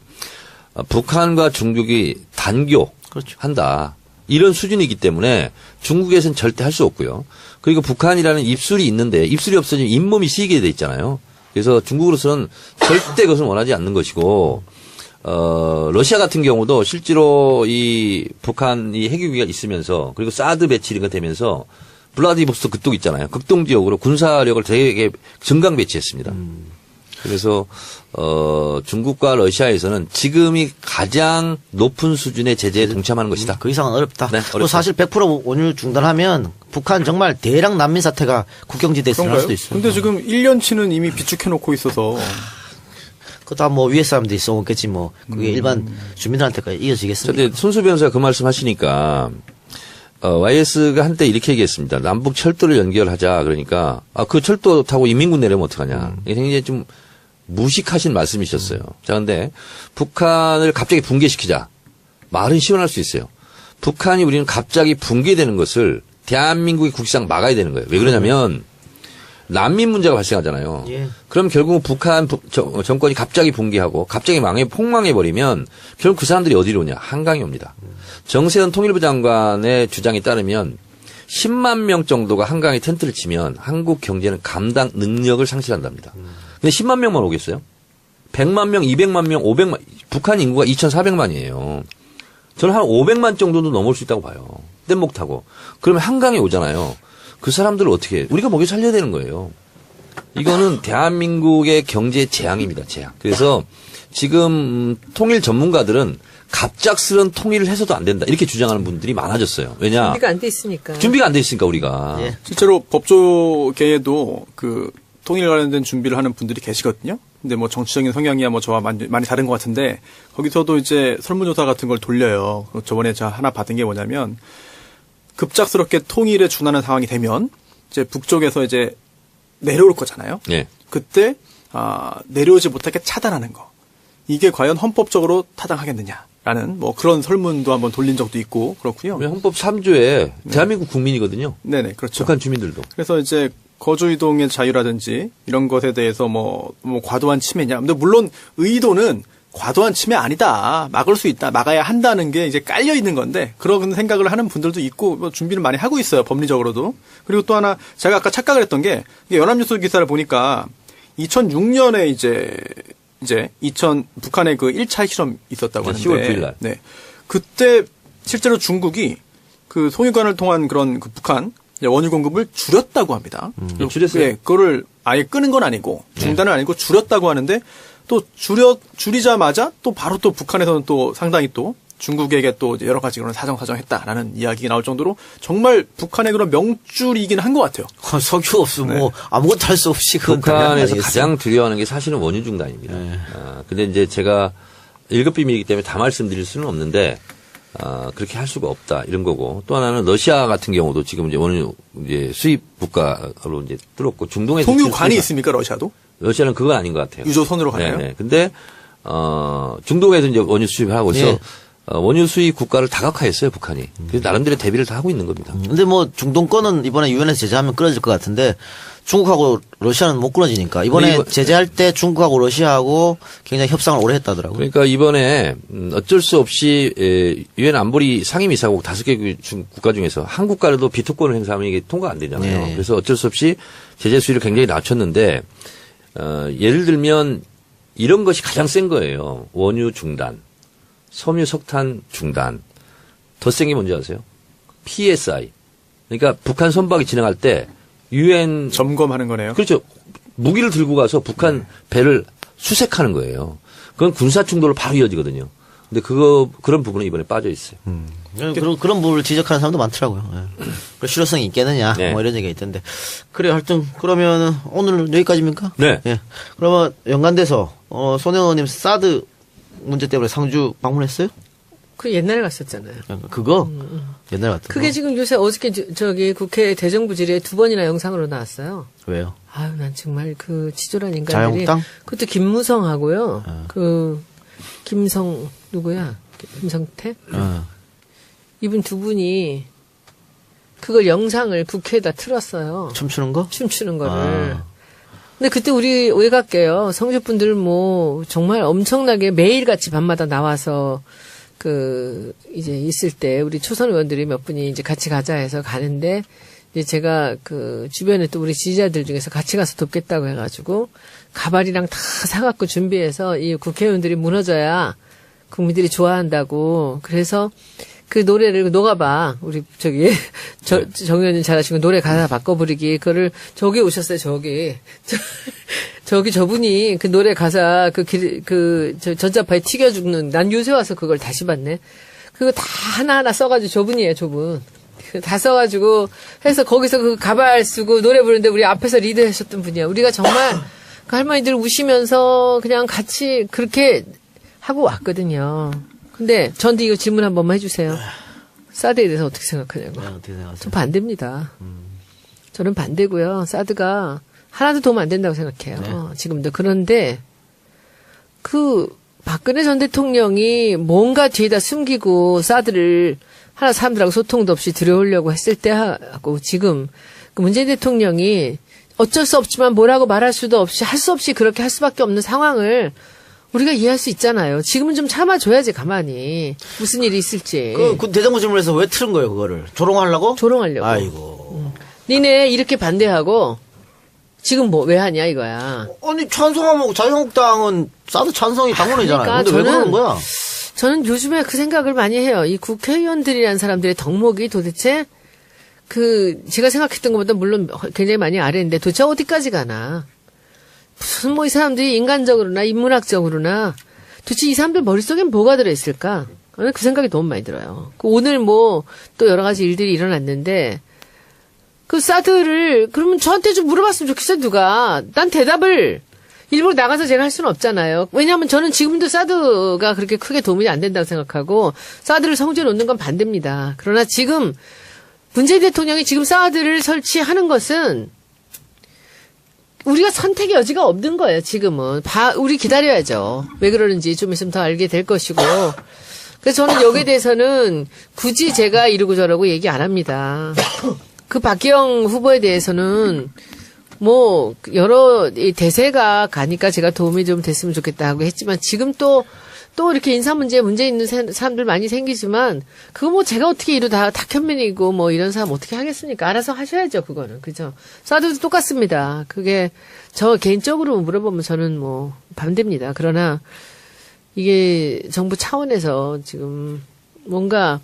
북한과 중국이 단교 그렇죠. 한다. 이런 수준이기 때문에 중국에서는 절대 할 수 없고요. 그리고 북한이라는 입술이 있는데 입술이 없어지면 잇몸이 시게 돼 있잖아요. 그래서 중국으로서는 절대 그것을 원하지 않는 것이고 러시아 같은 경우도 실제로 이 북한이 핵유기가 있으면서 그리고 사드 배치 이런 거 되면서 블라디보스토크 그쪽 있잖아요. 극동 지역으로 군사력을 되게 증강 배치했습니다. 그래서 중국과 러시아에서는 지금이 가장 높은 수준의 제재에 동참하는 것이다. 그 이상은 어렵다. 네, 그리고 어렵다. 사실 100% 원유 중단하면 북한 정말 대량 난민 사태가 국경지대에 일어날 수도 있어요. 근데 지금 1년치는 이미 비축해 놓고 있어서 그다 뭐 위에 사람들이 써먹겠지 뭐 그게 일반 주민들한테까지 이어지겠습니까? 근데 손수 변호사가 그 말씀 하시니까 YS가 한때 이렇게 얘기했습니다. 남북 철도를 연결하자. 그러니까 그 철도 타고 인민군 내려면 어떡하냐. 이게 굉장히 좀 무식하신 말씀이셨어요. 자, 근데 북한을 갑자기 붕괴시키자. 말은 시원할 수 있어요. 북한이 우리는 갑자기 붕괴되는 것을 대한민국의 국기상 막아야 되는 거예요. 왜 그러냐면 난민 문제가 발생하잖아요. 예. 그럼 결국 북한 정권이 갑자기 붕괴하고 갑자기 폭망해버리면 결국 그 사람들이 어디로 오냐. 한강에 옵니다. 정세현 통일부 장관의 주장에 따르면 10만 명 정도가 한강에 텐트를 치면 한국 경제는 감당 능력을 상실한답니다. 근데 10만 명만 오겠어요? 100만 명, 200만 명, 500만, 북한 인구가 2,400만이에요. 저는 한 500만 정도도 넘을 수 있다고 봐요. 뗏목 타고. 그러면 한강에 오잖아요. 그 사람들을 어떻게 해? 우리가 먹여 살려야 되는 거예요. 이거는 대한민국의 경제 재앙입니다. 재앙. 그래서 지금 통일 전문가들은 갑작스런 통일을 해서도 안 된다. 이렇게 주장하는 분들이 많아졌어요. 왜냐? 준비가 안 돼 있으니까. 준비가 안 돼 있으니까 우리가. 예. 실제로 법조계에도 그 통일 관련된 준비를 하는 분들이 계시거든요. 근데 뭐 정치적인 성향이야 뭐 저와 많이 다른 것 같은데 거기서도 이제 설문조사 같은 걸 돌려요. 저번에 제가 하나 받은 게 뭐냐면 급작스럽게 통일에 준하는 상황이 되면 이제 북쪽에서 이제 내려올 거잖아요. 예. 그때 내려오지 못하게 차단하는 거. 이게 과연 헌법적으로 타당하겠느냐라는 뭐 그런 설문도 한번 돌린 적도 있고 그렇고요. 헌법 3조에 대한민국 국민이거든요. 네네 그렇죠. 북한 주민들도. 그래서 이제 거주 이동의 자유라든지 이런 것에 대해서 뭐 과도한 침해냐. 근데 물론 의도는 과도한 침해 아니다. 막을 수 있다. 막아야 한다는 게 이제 깔려 있는 건데 그런 생각을 하는 분들도 있고 뭐 준비를 많이 하고 있어요. 법리적으로도. 그리고 또 하나 제가 아까 착각을 했던 게 이게 연합뉴스 기사를 보니까 2006년에 이제 북한의 그 1차 실험 있었다고 하는데 10월 9일 날. 네. 그때 실제로 중국이 그 송유관을 통한 그런 그 북한 원유 공급을 줄였다고 합니다. 줄였어요. 네, 그거를 아예 끄는 건 아니고 중단은 아니고 줄였다고 하는데 또 줄이자마자 또 바로 또 북한에서는 또 상당히 또 중국에게 또 여러 가지 그런 사정했다라는 이야기가 나올 정도로 정말 북한의 그런 명줄이긴 한 것 같아요. 석유 없으면 뭐 아무것도 할 수 없이 그건 북한에서 당연하겠어요. 가장 두려워하는 게 사실은 원유 중단입니다. 근데 이제 제가 1급 비밀이기 때문에 다 말씀드릴 수는 없는데 그렇게 할 수가 없다 이런 거고 또 하나는 러시아 같은 경우도 지금 이제 원유 이제 수입 국가로 이제 뚫었고 중동에서 송유관이 있습니까 러시아도? 러시아는 그건 아닌 것 같아요. 유조선으로 가나요? 네네. 근데 중동에서 이제 원유 수입을 하고 있어. 예. 원유 수입 국가를 다각화했어요 북한이. 그래서 나름대로 대비를 다 하고 있는 겁니다. 근데 뭐 중동 거는 이번에 유엔에서 제재하면 끊어질 것 같은데 중국하고 러시아는 못 끊어지니까 이번에 제재할 때 중국하고 러시아하고 굉장히 협상을 오래 했다더라고요. 그러니까 이번에 어쩔 수 없이 유엔 안보리 상임이사국 5개 국가 중에서 한 국가라도 비토권을 행사하면 이게 통과 안 되잖아요. 네. 그래서 어쩔 수 없이 제재 수위를 굉장히 낮췄는데 예를 들면 이런 것이 가장 센 거예요. 원유 중단, 섬유 석탄 중단. 더 센 게 뭔지 아세요? PSI. 그러니까 북한 선박이 진행할 때 유엔 점검하는 거네요. 그렇죠. 무기를 들고 가서 북한 배를 수색하는 거예요. 그건 군사 충돌로 바로 이어지거든요. 근데 그런 부분은 이번에 빠져 있어요. 그런 부분을 지적하는 사람도 많더라고요. 예. 그 실효성이 있겠느냐, 네. 뭐 이런 얘기가 있던데. 그래, 하여튼, 그러면 오늘 여기까지입니까? 네. 예. 그러면 연관돼서, 손혜원님 사드 문제 때문에 상주 방문했어요? 그 옛날에 갔었잖아요. 그거? 옛날에 갔던 그게 거? 지금 요새 어저께 저기 국회 대정부 질의에 2번이나 영상으로 나왔어요. 왜요? 아유, 난 정말 그 치졸한 인간들이. 자유한국당? 그것도 김무성하고요. 김성, 누구야? 김성태? 이분 두 분이 그걸 영상을 국회에다 틀었어요. 춤추는 거? 춤추는 거를. 근데 그때 우리 외곽계요. 성주분들 뭐 정말 엄청나게 매일같이 밤마다 나와서 이제 있을 때 우리 초선 의원들이 몇 분이 이제 같이 가자 해서 가는데 이제 제가 주변에 또 우리 지지자들 중에서 같이 가서 돕겠다고 해가지고 가발이랑 다 사갖고 준비해서 이 국회의원들이 무너져야 국민들이 좋아한다고 그래서 그 노래를 녹아봐. 우리 정 의원님 잘하시고 노래 가사 바꿔 부르기 그거를 저기 오셨어요. 저분이 그 노래 가사 전자파에 튀겨 죽는 난 요새 와서 그걸 다시 봤네. 그거 다 하나하나 써가지고 저분이에요. 저분. 다 써가지고 해서 거기서 그 가발 쓰고 노래 부르는데 우리 앞에서 리드하셨던 분이야. 우리가 정말 그 할머니들 우시면서 그냥 같이 그렇게 하고 왔거든요. 근데 저한테 이거 질문 한 번만 해주세요. 사드에 대해서 어떻게 생각하냐고. 어떻게 생각하세요? 저 반대입니다. 저는 반대고요. 사드가 하나도 도움 안 된다고 생각해요. 지금도. 그런데 박근혜 전 대통령이 뭔가 뒤에다 숨기고 사드를 하나 사람들하고 소통도 없이 들여오려고 했을 때 하고 지금 그 문재인 대통령이 어쩔 수 없지만 뭐라고 말할 수도 없이 할 수 없이 그렇게 할 수밖에 없는 상황을 우리가 이해할 수 있잖아요. 지금은 좀 참아줘야지 가만히 무슨 일이 있을지. 그 대정부 질문에서 왜 틀은 거예요, 그거를? 조롱하려고? 조롱하려고. 아이고. 니네 이렇게 반대하고 지금 뭐 왜 하냐 이거야. 아니, 찬성하면 자유한국당은 사드 찬성이 당론이잖아요. 그러니까 근데 왜 그러는 거야? 저는 요즘에 그 생각을 많이 해요. 이 국회의원들이라는 사람들의 덕목이 도대체 제가 생각했던 것보다 물론 굉장히 많이 아래인데 도대체 어디까지 가나. 무슨 이 사람들이 인간적으로나 인문학적으로나 도대체 이 사람들 머릿속엔 뭐가 들어있을까? 저는 그 생각이 너무 많이 들어요. 오늘 또 여러 가지 일들이 일어났는데 그 사드를 그러면 저한테 좀 물어봤으면 좋겠어요, 누가. 난 대답을 일부러 나가서 제가 할 수는 없잖아요. 왜냐하면 저는 지금도 사드가 그렇게 크게 도움이 안 된다고 생각하고 사드를 성주에 놓는 건 반대입니다. 그러나 지금 문재인 대통령이 지금 사드를 설치하는 것은 우리가 선택의 여지가 없는 거예요, 지금은. 우리 기다려야죠. 왜 그러는지 좀 있으면 더 알게 될 것이고. 그래서 저는 여기에 대해서는 굳이 제가 이러고 저러고 얘기 안 합니다. 그 박기영 후보에 대해서는 여러 대세가 가니까 제가 도움이 좀 됐으면 좋겠다 하고 했지만 지금 또 이렇게 인사 문제에 문제 있는 사람들 많이 생기지만 그거 제가 어떻게 이러다 탁현민이고 이런 사람 어떻게 하겠습니까? 알아서 하셔야죠, 그거는. 그죠? 사드도 똑같습니다. 그게 저 개인적으로 물어보면 저는 반대입니다. 그러나 이게 정부 차원에서 지금 뭔가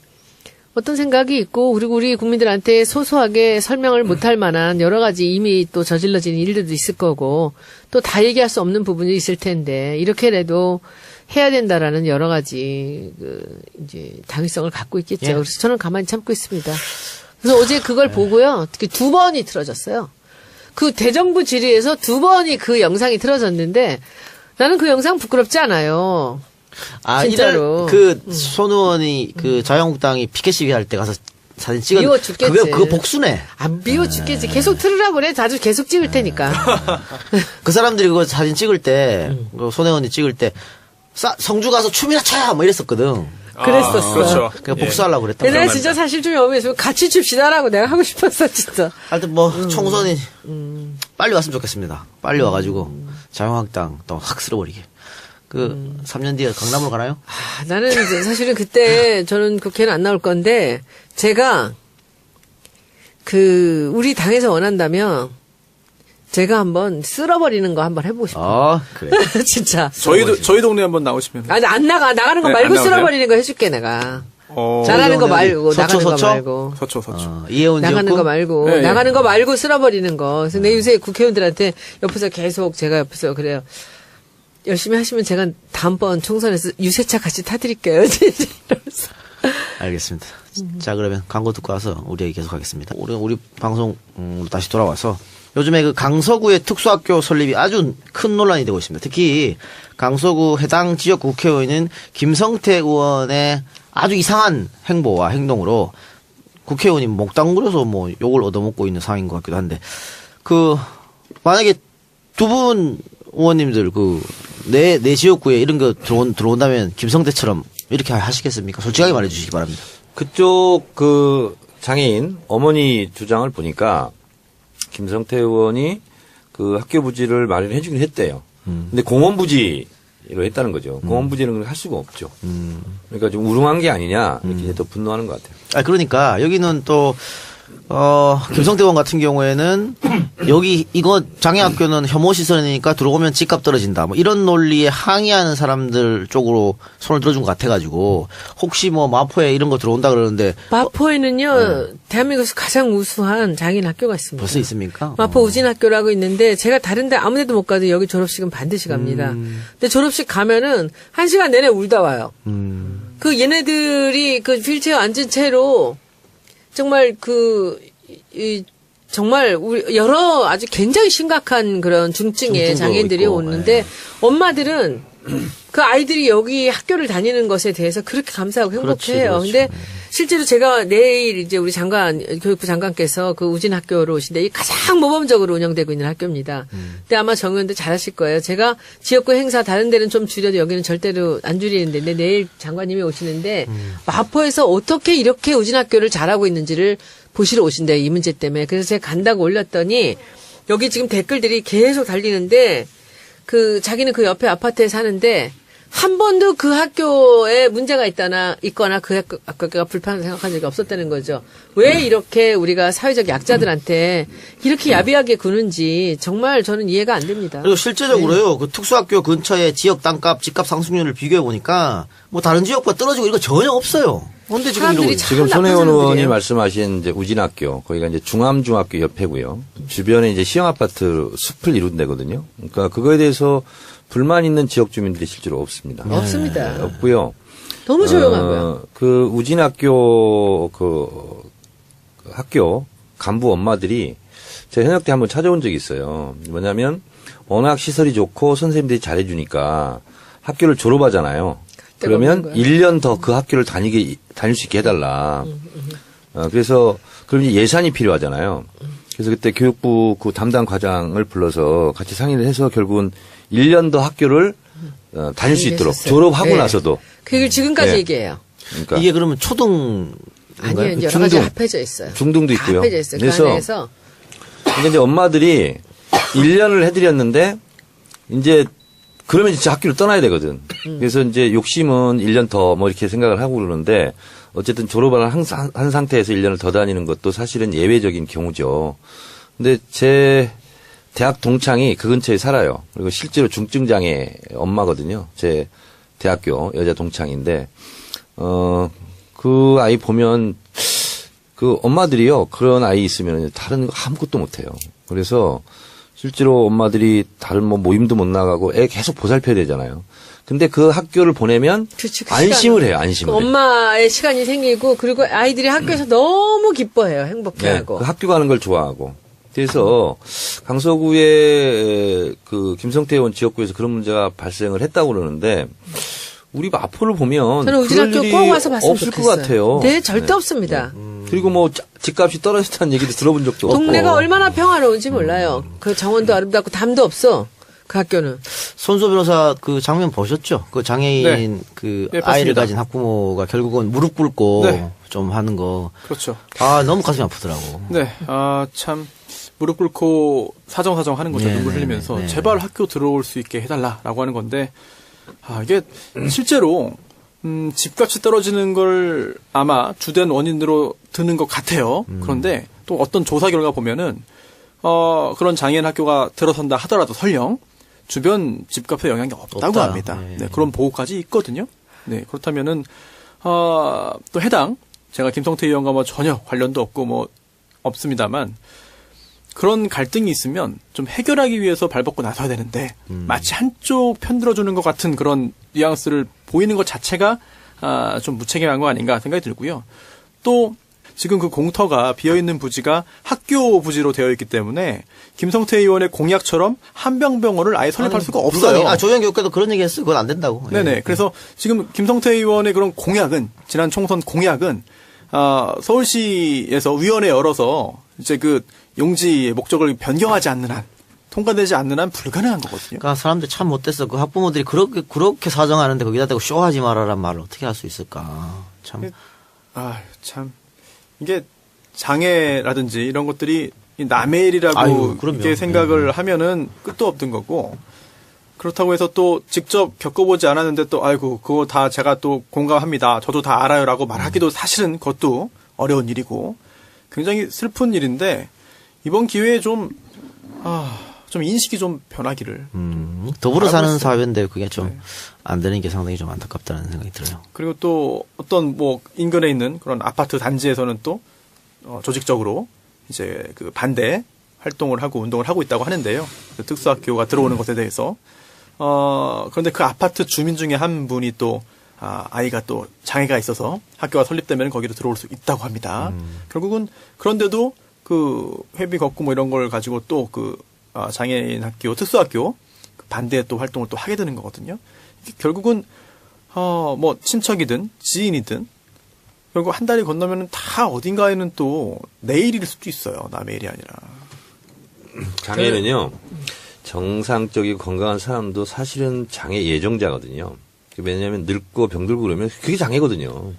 어떤 생각이 있고 그리고 우리 국민들한테 소소하게 설명을 못할 만한 여러 가지 이미 또 저질러진 일들도 있을 거고 또 다 얘기할 수 없는 부분이 있을 텐데 이렇게라도 해야 된다라는 여러 가지 이제 당위성을 갖고 있겠죠. 예. 그래서 저는 가만히 참고 있습니다. 그래서 어제 그걸 보고요. 특히 2번이 틀어졌어요. 그 대정부 질의에서 2번이 그 영상이 틀어졌는데 나는 그 영상 부끄럽지 않아요. 진짜로. 손 의원이 자유한국당이 피켓 시위 할 때 가서 사진 찍었는데. 미워 죽겠지. 그거 복수네. 안 미워 죽겠지. 계속 틀으라고 그래. 자주 계속 찍을 테니까. 그 사람들이 그거 사진 찍을 때, 손 의원이 찍을 때, 성주 가서 춤이나 춰야! 이랬었거든. 그랬었어. 그렇죠. 그냥 복수하려고 그랬단 옛날에 말이야. 진짜 사실 좀 여기서 같이 춥시다라고 내가 하고 싶었어, 진짜. 하여튼 총선이 빨리 왔으면 좋겠습니다. 빨리 와가지고 자유한국당 또 확 쓸어버리게. 3년 뒤에 강남으로 가나요? 나는 이제 사실은 그때 저는 국회는 안 나올 건데 제가 우리 당에서 원한다면 제가 한번 쓸어버리는 거 한번 해보고 싶어요. 그래. 진짜. 저희 동네 한번 나오시면. 아니, 안 나가는 거 네, 말고 안 나오세요? 쓸어버리는 거 해줄게, 내가. 나가는 거 말고, 서초, 나가는 거 서초? 말고. 서초. 이혜원 나가는 지역구? 거 말고, 예, 예. 나가는 거 말고 쓸어버리는 거. 그래서 내 요새 국회의원들한테 옆에서 계속 제가 옆에서 그래요. 열심히 하시면 제가 다음번 총선에서 유세차 같이 타드릴게요. 이러면서. 알겠습니다. 자, 그러면 광고 듣고 와서 우리 얘기 계속하겠습니다. 우리 방송 다시 돌아와서 요즘에 그 강서구의 특수학교 설립이 아주 큰 논란이 되고 있습니다. 특히 강서구 해당 지역 국회의원인 김성태 의원의 아주 이상한 행보와 행동으로 국회의원이 목당그려서 뭐 욕을 얻어먹고 있는 상황인 것 같기도 한데, 만약에 두 분 의원님들 내 지역구에 이런 거 들어온다면 김성태처럼 이렇게 하시겠습니까? 솔직하게 말해 주시기 바랍니다. 그쪽 장애인 어머니 주장을 보니까 김성태 의원이 그 학교 부지를 마련해 주긴 했대요. 근데 공원 부지로 했다는 거죠. 공원 부지는 할 수가 없죠. 그러니까 좀 우롱한 게 아니냐 이렇게 이제 또 분노하는 것 같아요. 그러니까 여기는 또 김성태 의원 같은 경우에는 이거 장애학교는 혐오시설이니까 들어오면 집값 떨어진다. 뭐 이런 논리에 항의하는 사람들 쪽으로 손을 들어준 것 같아가지고 혹시 뭐 마포에 이런 거 들어온다 그러는데 마포에는요, 대한민국에서 가장 우수한 장애인 학교가 있습니다. 벌써 있습니까? 마포 우진학교라고 있는데 제가 다른데 아무데도 못 가도 여기 졸업식은 반드시 갑니다. 근데 졸업식 가면은 1시간 내내 울다 와요. 그 얘네들이 그 휠체어 앉은 채로 정말 정말 우리 여러 아주 굉장히 심각한 그런 중증의 중증도 장애인들이 있고, 오는데 엄마들은 그 아이들이 여기 학교를 다니는 것에 대해서 그렇게 감사하고 행복해해요. 그렇지. 근데 실제로 제가 내일 이제 우리 교육부 장관께서 그 우진 학교로 오신데 이 가장 모범적으로 운영되고 있는 학교입니다. 근데 아마 정 의원도 잘하실 거예요. 제가 지역구 행사 다른 데는 좀 줄여도 여기는 절대로 안 줄이는데 근데 내일 장관님이 오시는데 마포에서 어떻게 이렇게 우진 학교를 잘하고 있는지를 보시러 오신대요. 이 문제 때문에. 그래서 제가 간다고 올렸더니 여기 지금 댓글들이 계속 달리는데 자기는 그 옆에 아파트에 사는데 한 번도 그 학교에 문제가 있거나 그 학교가 불편하다고 생각한 적이 없었다는 거죠. 왜 이렇게 우리가 사회적 약자들한테 이렇게 야비하게 구는지 정말 저는 이해가 안 됩니다. 그리고 실제적으로요, 그 특수학교 근처에 지역 땅값, 집값 상승률을 비교해 보니까 뭐 다른 지역보다 떨어지고 이거 전혀 없어요. 근데 지금 이러고 사람들이 있어요. 지금 나쁜 손혜원 의원이 사람들이에요. 말씀하신 이제 우진학교, 거기가 이제 중암중학교 옆에고요. 주변에 이제 시형아파트 숲을 이룬 데거든요. 그러니까 그거에 대해서 불만 있는 지역 주민들이 실제로 없습니다. 없습니다. 없고요. 너무 조용하고요. 그 우진학교 학교 간부 엄마들이 제가 현역 때 한번 찾아온 적이 있어요. 뭐냐면 워낙 시설이 좋고 선생님들이 잘해주니까 학교를 졸업하잖아요. 그러면 1년 더 그 학교를 다닐 수 있게 해달라. 그래서 그럼 이제 예산이 필요하잖아요. 그래서 그때 교육부 그 담당 과장을 불러서 같이 상의를 해서 결국은 1년 더 학교를 다닐 수 있도록 했었어요. 졸업하고 네. 나서도. 그 얘기를 지금까지 네. 얘기해요. 그러니까 이게 그러면 초등 아니요, 이제 여러 가지 합해져 있어요. 중등도 다 있고요. 합해져 있어요. 그 그래서 안에서 근데 이제 엄마들이 1년을 해드렸는데 이제 그러면 진짜 학교를 떠나야 되거든. 그래서 이제 욕심은 1년 더 뭐 이렇게 생각을 하고 그러는데 어쨌든 졸업을 한 상태에서 1년을 더 다니는 것도 사실은 예외적인 경우죠. 근데 제 대학 동창이 그 근처에 살아요. 그리고 실제로 중증장애 엄마거든요. 제 대학교 여자 동창인데, 그 아이 보면 그 엄마들이요. 그런 아이 있으면 다른 거 아무것도 못해요. 그래서 실제로 엄마들이 다른 뭐 모임도 못 나가고 애 계속 보살펴야 되잖아요. 근데 그 학교를 보내면 그치, 그 안심을 시간을. 해요. 안심을. 그 엄마의 시간이 생기고 그리고 아이들이 학교에서 너무 기뻐해요. 행복해하고. 그 학교 가는 걸 좋아하고. 그래서 강서구의 그 김성태 의원 지역구에서 그런 문제가 발생을 했다고 그러는데 우리 마포를 보면 저는 우진학교 그럴 일이 꼭 와서 봤으면 없을 좋겠어요. 것 같아요. 네, 절대 없습니다. 그리고 뭐 집값이 떨어졌다는 얘기도 들어본 적도 없고. 동네가 얼마나 평화로운지 몰라요. 그 정원도 아름답고 담도 없어. 그 학교는. 손소 변호사 그 장면 보셨죠? 그 장애인 네. 그 네, 아이를 봤습니다. 가진 학부모가 결국은 무릎 꿇고 네. 좀 하는 거. 그렇죠. 너무 가슴이 아프더라고. 네, 참 무릎 꿇고 사정사정 하는 거죠. 네, 눈물 네, 흘리면서 네. 제발 학교 들어올 수 있게 해달라라고 하는 건데, 이게 실제로 집값이 떨어지는 걸 아마 주된 원인으로 드는 것 같아요. 그런데 또 어떤 조사 결과 보면은 그런 장애인 학교가 들어선다 하더라도 설령 주변 집값에 영향이 없다고 없다. 합니다. 네. 네, 그런 보고까지 있거든요. 네, 그렇다면은 또 해당 제가 김성태 의원과 뭐 전혀 관련도 없고 뭐 없습니다만 그런 갈등이 있으면 좀 해결하기 위해서 발벗고 나서야 되는데 마치 한쪽 편 들어주는 것 같은 그런 뉘앙스를 보이는 것 자체가 좀 무책임한 거 아닌가 생각이 들고요. 또 지금 그 공터가 비어있는 부지가 학교 부지로 되어 있기 때문에 김성태 의원의 공약처럼 한병병원을 아예 설립할 수가 없어요. 조영 교육과도 그런 얘기 했어요. 그건 안 된다고. 네네. 그래서 지금 김성태 의원의 그런 공약은, 지난 총선 공약은, 서울시에서 위원회 열어서 이제 그 용지의 목적을 변경하지 않는 한, 통과되지 않는 한 불가능한 거거든요. 그러니까 사람들 참 못됐어. 그 학부모들이 그렇게 사정하는데 거기다 대고 쇼하지 말아란 말을 어떻게 할 수 있을까. 참. 참. 이게 장애라든지 이런 것들이 남의 일이라고 아유, 그럼요. 이렇게 생각을 하면은 끝도 없는 거고, 그렇다고 해서 또 직접 겪어보지 않았는데 또 아이고 그거 다 제가 또 공감합니다. 저도 다 알아요라고 말하기도 사실은 그것도 어려운 일이고 굉장히 슬픈 일인데 이번 기회에 좀 인식이 좀 변하기를. 더불어 사는 있어요. 사회인데 그게 좀 안 되는 게 상당히 좀 안타깝다는 생각이 들어요. 그리고 또 어떤 뭐 인근에 있는 그런 아파트 단지에서는 또 조직적으로 이제 그 반대 활동을 하고 운동을 하고 있다고 하는데요. 그 특수학교가 들어오는 것에 대해서. 그런데 그 아파트 주민 중에 한 분이 또 아이가 또 장애가 있어서 학교가 설립되면 거기로 들어올 수 있다고 합니다. 결국은 그런데도 그 회비 걷고 뭐 이런 걸 가지고 또 그 장애인 학교, 특수학교 그 반대 또 활동을 또 하게 되는 거거든요. 결국은 뭐 친척이든 지인이든 결국 한 달이 건너면은 다 어딘가에는 또 내일일 수도 있어요. 남의 일이 아니라. 장애는요, 정상적이고 건강한 사람도 사실은 장애 예정자거든요. 왜냐하면 늙고 병들고 그러면 그게 장애거든요.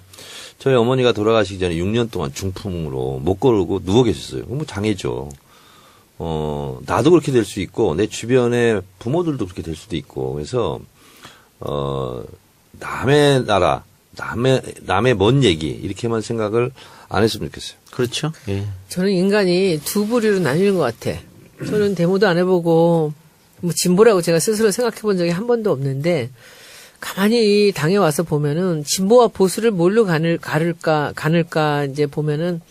저희 어머니가 돌아가시기 전에 6년 동안 중풍으로 못 걸고 누워 계셨어요. 뭐 장애죠. 나도 그렇게 될 수 있고, 내 주변의 부모들도 그렇게 될 수도 있고, 그래서, 남의 나라, 남의 먼 얘기, 이렇게만 생각을 안 했으면 좋겠어요. 그렇죠. 예. 저는 인간이 두 부류로 나뉘는 것 같아. 저는 데모도 안 해보고 뭐 진보라고 제가 스스로 생각해 본 적이 한 번도 없는데 가만히 당에 와서 보면은 진보와 보수를 뭘로 가눌까 이제 보면은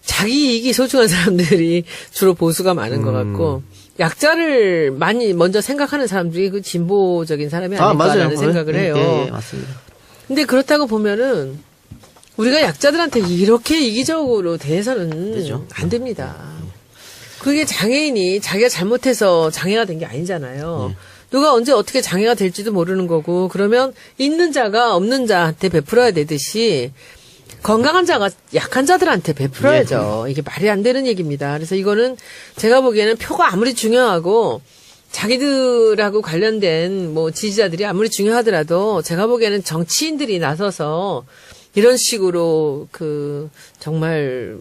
자기 이익이 소중한 사람들이 주로 보수가 많은 것 같고 약자를 많이 먼저 생각하는 사람들이 그 진보적인 사람이 아닐까라는 맞아요. 생각을 해요. 예, 맞습니다. 근데 그렇다고 보면은 우리가 약자들한테 이렇게 이기적으로 대해서는 되죠. 안 됩니다. 그게 장애인이 자기가 잘못해서 장애가 된 게 아니잖아요. 누가 언제 어떻게 장애가 될지도 모르는 거고 그러면 있는 자가 없는 자한테 베풀어야 되듯이 건강한 자가 약한 자들한테 베풀어야죠. 이게 말이 안 되는 얘기입니다. 그래서 이거는 제가 보기에는 표가 아무리 중요하고 자기들하고 관련된 뭐 지지자들이 아무리 중요하더라도 제가 보기에는 정치인들이 나서서 이런 식으로 그 정말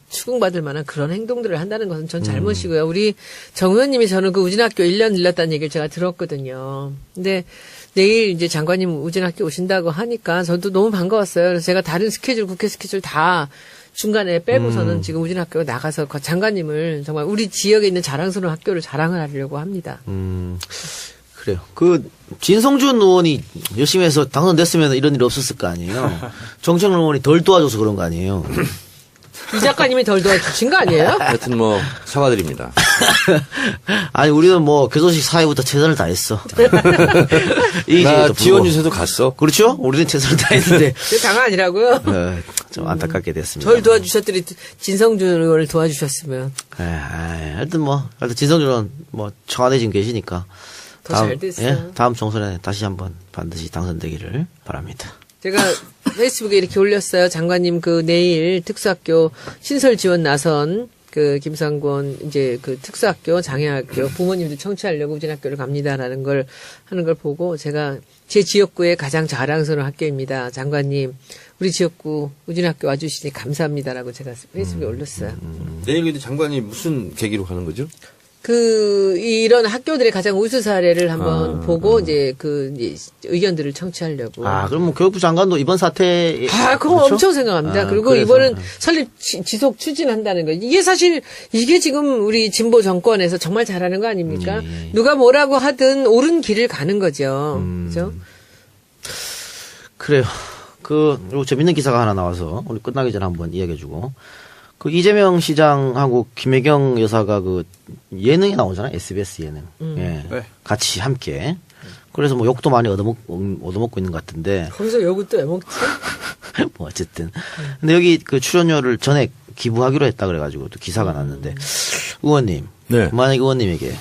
추궁받을 만한 그런 행동들을 한다는 것은 전 잘못이고요. 우리 정 의원님이 저는 그 우진학교 1년 일렀다는 얘기를 제가 들었거든요. 근데 내일 이제 장관님 우진학교 오신다고 하니까 저도 너무 반가웠어요. 그래서 제가 다른 스케줄, 국회 스케줄 다 중간에 빼고서는 지금 우진학교 나가서 장관님을 정말 우리 지역에 있는 자랑스러운 학교를 자랑을 하려고 합니다. 그래요. 그 진성준 의원이 열심히 해서 당선됐으면 이런 일이 없었을 거 아니에요. 정청래 의원이 덜 도와줘서 그런 거 아니에요. 이 작가님이 덜 도와주신 거 아니에요? 하여튼 뭐 사과드립니다. 아니 우리는 뭐 교도식 사회부터 최선을 다했어. 나 지원 유세도 갔어. 그렇죠? 우리는 최선을 다했는데 그 당 아니라고요? 좀 안타깝게 됐습니다. 절 도와주셨더니 진성준 의원을 도와주셨으면 하여튼 진성준 의원 뭐 청와대 지금 계시니까 더 잘 됐어요. 다음 총선에 다시 한번 반드시 당선되기를 바랍니다. 제가 페이스북에 이렇게 올렸어요. 장관님 그 내일 특수학교 신설 지원 나선 그 김상권 이제 그 특수학교 장애학교 부모님들 청취하려고 우진학교를 갑니다라는 걸 하는 걸 보고 제가 제 지역구의 가장 자랑스러운 학교입니다. 장관님 우리 지역구 우진학교 와주시니 감사합니다라고 제가 페이스북에 올렸어요. 내일 근데 장관이 무슨 계기로 가는 거죠? 이런 학교들의 가장 우수 사례를 한번 보고 이제 의견들을 청취하려고. 그럼 뭐 교육부 장관도 이번 사태에 그거 그렇죠? 엄청 생각합니다. 그리고 그래서, 이번은 설립 지속 추진한다는 거. 이게 사실 이게 지금 우리 진보 정권에서 정말 잘하는 거 아닙니까? 누가 뭐라고 하든 옳은 길을 가는 거죠. 그죠? 그래요. 그리고 재밌는 기사가 하나 나와서 우리 끝나기 전에 한번 이야기해주고. 그 이재명 시장하고 김혜경 여사가 그 예능에 나오잖아요. SBS 예능. 예. 네. 같이 함께. 그래서 뭐 욕도 많이 얻어먹고 있는 것 같은데. 거기서 욕을 또 왜 먹지? 뭐 어쨌든. 근데 여기 그 출연료를 전액 기부하기로 했다 그래가지고 또 기사가 났는데. 의원님. 네. 만약 의원님에게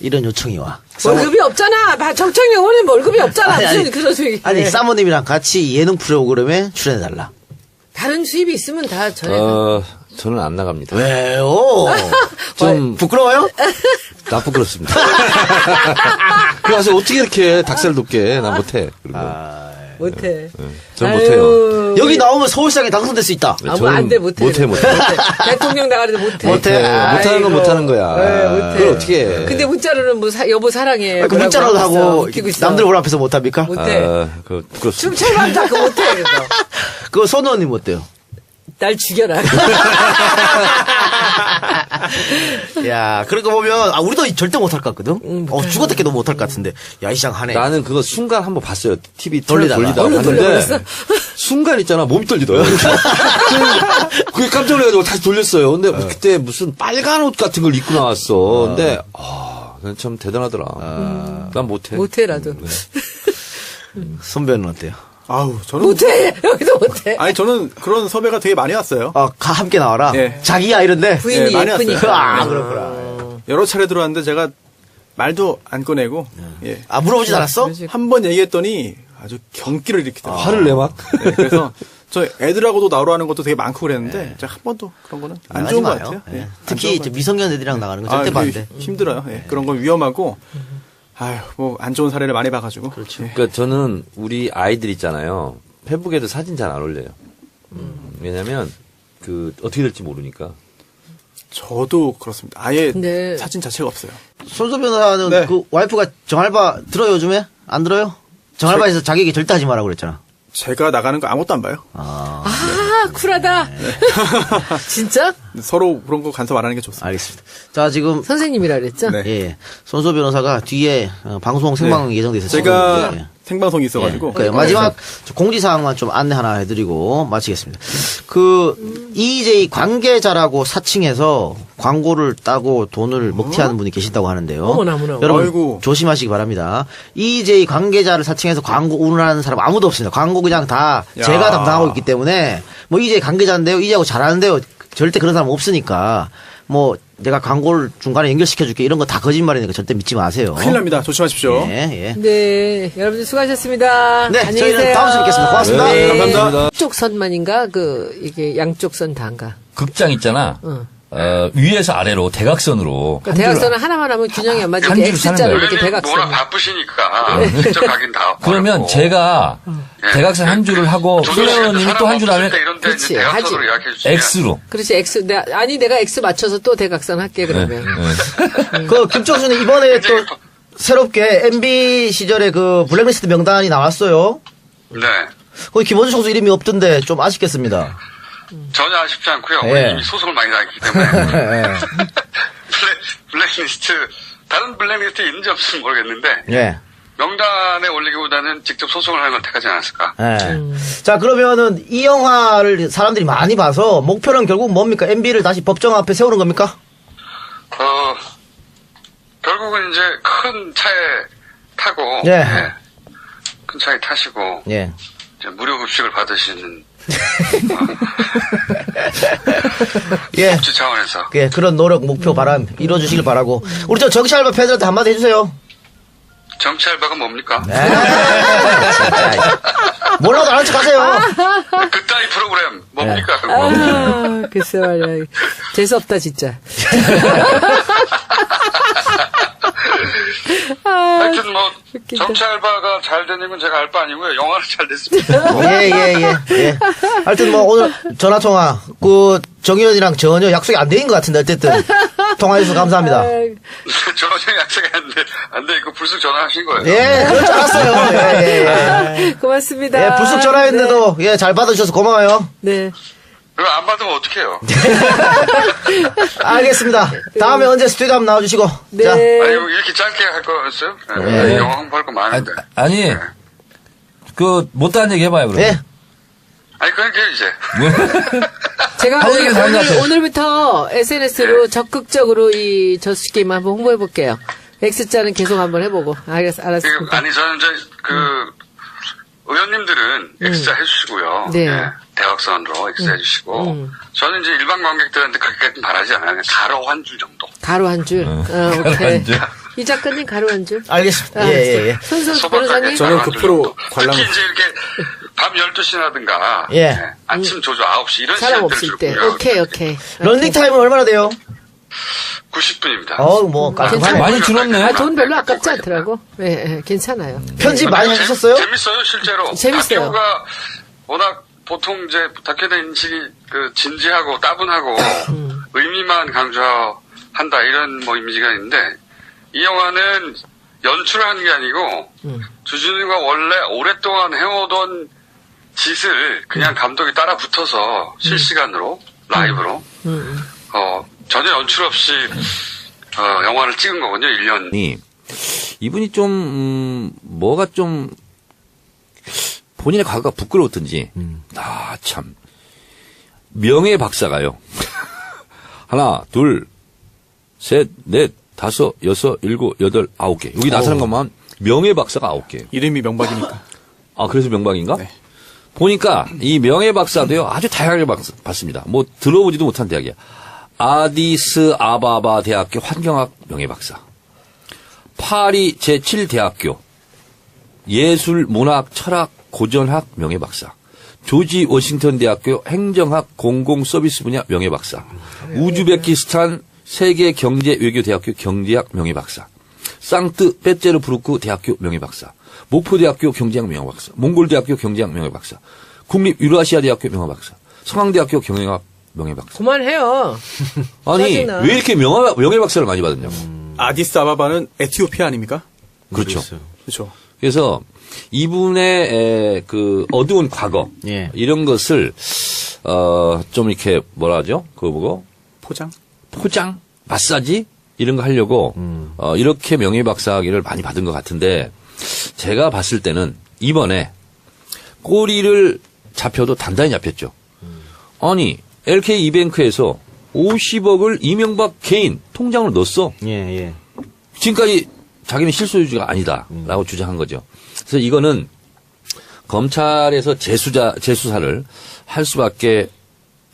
이런 요청이 와. 월급이 없잖아. 정청래 의원님 월급이 없잖아. 무슨 그런 소리. 아니, 사모님이랑 같이 예능 프로그램에 출연해달라. 다른 수입이 있으면 다 전에. 저는 안 나갑니다. 왜요? 좀 부끄러워요? 나 부끄럽습니다. 그래서 어떻게 이렇게 닭살 돋게 나 못해. 그리고. 못해. 전 아유, 못해요. 여기 나오면 서울시장에 당선될 수 있다. 네, 아, 저는 안 돼, 못해. 못해. 대통령 나가는데 못해. 못해. 못하는 건 못하는 거야. 네, 못해. 그걸 어떻게 해. 근데 문자로는 뭐 여보 사랑해. 그 문자라도 하고 웃기고 있어. 남들 보러 앞에서 못합니까? 못해. 부끄럽습니다. 춤춰만 자꾸 못해. 그래서. 그거 손 의원님 어때요? 날 죽여라. 야, 그러고 보면, 우리도 절대 못할 것 같거든? 죽었다 깨도 못할 것 같은데. 야, 이 시장 하네. 나는 그거 순간 한번 봤어요. TV 돌리다가. 돌리다가 봤는데 순간 있잖아 몸이 떨리더라고. 그게 깜짝 놀라가지고 다시 돌렸어요. 근데 그때 무슨 빨간 옷 같은 걸 입고 나왔어. 근데 그건 참 대단하더라. 난 못해. 못해라도. 선배는 어때요? 아우, 저는. 못해. 여기도 못해. 아니, 저는 그런 섭외가 되게 많이 왔어요. 함께 나와라? 예. 자기야, 이런데? 부인이 많이 예쁘니까. 왔어요. 그렇구나. 여러 차례 들어왔는데 제가 말도 안 꺼내고, 예. 물어보진 않았어? 한 번 얘기했더니 아주 경기를 일으키더라고요. 화를 내 막. 네, 그래서 저 애들하고도 나오러 하는 것도 되게 많고 그랬는데 제가 한 번도 그런 거는 안 하지 좋은 것 마요. 같아요. 예. 예, 안 특히 좋은 이제 것 미성년 애들이랑 나가는 건 절대 그게 반대. 힘들어요. 예, 그런 건 위험하고, 뭐 안 좋은 사례를 많이 봐가지고. 그렇죠. 예. 그러니까 저는 우리 아이들 있잖아요. 페북에도 사진 잘 안 올려요. 왜냐면 어떻게 될지 모르니까. 저도 그렇습니다. 아예 네. 사진 자체가 없어요. 손수 변호사는 네. 그 와이프가 정알바 들어요, 요즘에? 안 들어요? 정알바에서 자기 얘기 절대 하지 말라고 그랬잖아. 제가 나가는 거 아무것도 안 봐요. 쿨하다. 진짜? 서로 그런 거 간섭 안 하는 게 좋습니다. 알겠습니다. 자, 지금 선생님이라 그랬죠? 네. 예, 손수 변호사가 뒤에 방송 생방 예정돼 있어서 제가 예. 생방송이 있어가지고. 그래요. 마지막 공지사항만 좀 안내 하나 해드리고 마치겠습니다. EJ 관계자라고 사칭해서 광고를 따고 돈을 먹튀하는 분이 계신다고 하는데요. 어머나. 여러분 아이고. 조심하시기 바랍니다. EJ 관계자를 사칭해서 광고 운운하는 사람 아무도 없습니다. 광고 그냥 다 야. 제가 담당하고 있기 때문에 뭐 EJ 관계자인데요, EJ하고 잘하는데요. 절대 그런 사람 없으니까 뭐 내가 광고를 중간에 연결시켜줄게 이런 거 다 거짓말이니까 절대 믿지 마세요. 큰일 납니다. 조심하십시오. 예, 예. 네. 여러분들 수고하셨습니다. 네, 안녕히 저희는 계세요. 다음 주에 뵙겠습니다. 고맙습니다. 네, 감사합니다. 양쪽 선만인가? 이게 양쪽 선 단가. 극장 있잖아. 위에서 아래로 대각선으로. 그러니까 대각선은 하나만 하면 균형이 안 맞으니까 한 줄을 사는 X자로 거예요. 이렇게 왜냐면 대각선. 워낙 바쁘시니까 직접 가긴 다 그러면 어렵고. 제가 예. 대각선 한 줄을 하고 플레이어님이 또 한 줄 하면 그렇지, 대각선으로 하지. 예약해 주시면 X로. 그렇지, X. 내가 X 맞춰서 또 대각선 할게, 그러면. 김정수는 이번에 또 새롭게 MB 시절에 그 블랙리스트 명단이 나왔어요. 네. 거기 김원준 총수 이름이 없던데 좀 아쉽겠습니다. 전혀 아쉽지 않고요. 예. 우리 이미 소송을 많이 당했기 때문에 예. 블랙리스트 다른 블랙리스트 있는지 없을지 모르겠는데 예. 명단에 올리기보다는 직접 소송을 하는 걸 택하지 않았을까. 예. 자, 그러면은 이 영화를 사람들이 많이 봐서 목표는 결국 뭡니까? MB를 다시 법정 앞에 세우는 겁니까? 결국은 이제 큰 차에 타고 예. 큰 차에 타시고 예. 이제 무료 급식을 받으시는 예. 복지 차원에서 예, 그런 노력, 목표, 바람 이루어주시길 바라고. 우리 저 정치 알바 팬들한테 한마디 해주세요. 정치 알바가 뭡니까? 진짜. 뭐라도 아는 척 하세요. 그따위 프로그램 뭡니까? 그거? 아, 글쎄 말이야. 재수없다, 진짜. 하여튼 뭐 웃긴다. 정치 알바가 잘 되는 건 제가 알 바 아니고요. 영화는 잘 됐습니다. 예. 하여튼 뭐 오늘 전화통화, 정 의원이랑 전혀 약속이 안 된 것 같은데, 어쨌든. 통화해주셔서 감사합니다. 전화 약속이 안 돼 있고 불쑥 전화하신 거예요. 예, 그럴 줄 알았어요. 예. 고맙습니다. 예, 불쑥 전화했는데도, 예, 잘 받아주셔서 고마워요. 네. 그럼 안 받으면 어떡해요? 알겠습니다. 다음에 언제 스튜디오 한번 나와주시고. 네. 자, 아니 이렇게 짧게 할 거였어요? 영화 홍보할 거 많은데. 아니, 그 못다한 얘기 해봐요 그러면. 예. 아니, 그러니까 이제. 제가 할 얘기가 다른 것 같아요. 오늘부터 SNS로 적극적으로 이 저수지 게임 한번 홍보해 볼게요. X자는 계속 한번 해보고. 알았습니다. 아니, 저는 이제 의원님들은 X자 해주시고요. 네. 예, 대각선으로 X 해주시고. 저는 이제 일반 관객들한테 그렇게 바라지 않아요. 그냥 가로 한 줄 정도. 가로 한 줄. 오케이. 이 작가님 가로 한 줄. 알겠습니다. 예. 손수 소박하게 변호사님. 저는 가로 9% 한 줄 정도. 관람- 특히 이제 이렇게 밤 12시라든가. 예. 아침 조조 9시 이런 사람 시간대를 없을 때. 주로 오케이. 런닝 타임은 얼마나 돼요? 90분입니다. 뭐 괜찮아요. 깔끔하네. 많이 줄었네. 돈 별로 아깝지 않더라고. 예, 괜찮아요. 편집 많이 하셨어요? 재밌어요, 실제로. 재밌어요. 다큐가 워낙 보통 이제 다큐의 인식이 진지하고 따분하고 의미만 강조한다 이런 뭐 이미지가 있는데 이 영화는 연출을 하는 게 아니고 주진우가 원래 오랫동안 해오던 짓을 그냥 감독이 따라 붙어서 실시간으로 라이브로 전혀 연출 없이 영화를 찍은 거군요. 1년. 이분이 좀 뭐가 좀 본인의 과거가 부끄러웠던지 참 명예 박사가요. 하나, 둘, 셋, 넷, 다섯, 여섯, 일곱, 여덟, 9개. 여기 나타난 것만 명예 박사가 9개. 이름이 명박이니까. 아, 그래서 명박인가? 네. 보니까 이 명예 박사도요, 아주 다양하게 받습니다. 뭐 들어보지도 못한 대학이야. 아디스 아바바 대학교 환경학 명예 박사. 파리 제7대학교 예술, 문학, 철학, 고전학 명예 박사. 조지 워싱턴 대학교 행정학 공공 서비스 분야 명예 박사. 우즈베키스탄 세계 경제 외교 대학교 경제학 명예 박사. 상트 페테르부르크 대학교 명예 박사. 목포 대학교 경제학 명예 박사. 몽골 대학교 경제학 명예 박사. 국립 유라시아 대학교 명예 박사. 성황대학교 경영학 명예 박사. 그만해요. 아니 짜증나. 왜 이렇게 명예 박사를 많이 받았냐고. 아디스 아바바는 에티오피아 아닙니까? 그렇죠. 그렇죠. 그래서 이분의 그 어두운 과거 예. 이런 것을 좀 이렇게 뭐라 하죠? 그거 보고 포장, 마사지 이런 거 하려고 이렇게 명예 박사학위를 많이 받은 것 같은데 제가 봤을 때는 이번에 꼬리를 잡혀도 단단히 잡혔죠. 아니 LK 이뱅크에서 50억을 이명박 개인 통장으로 넣었어. 예. 지금까지 자기는 실소유주가 아니다라고 주장한 거죠. 그래서 이거는 검찰에서 재수사를 할 수밖에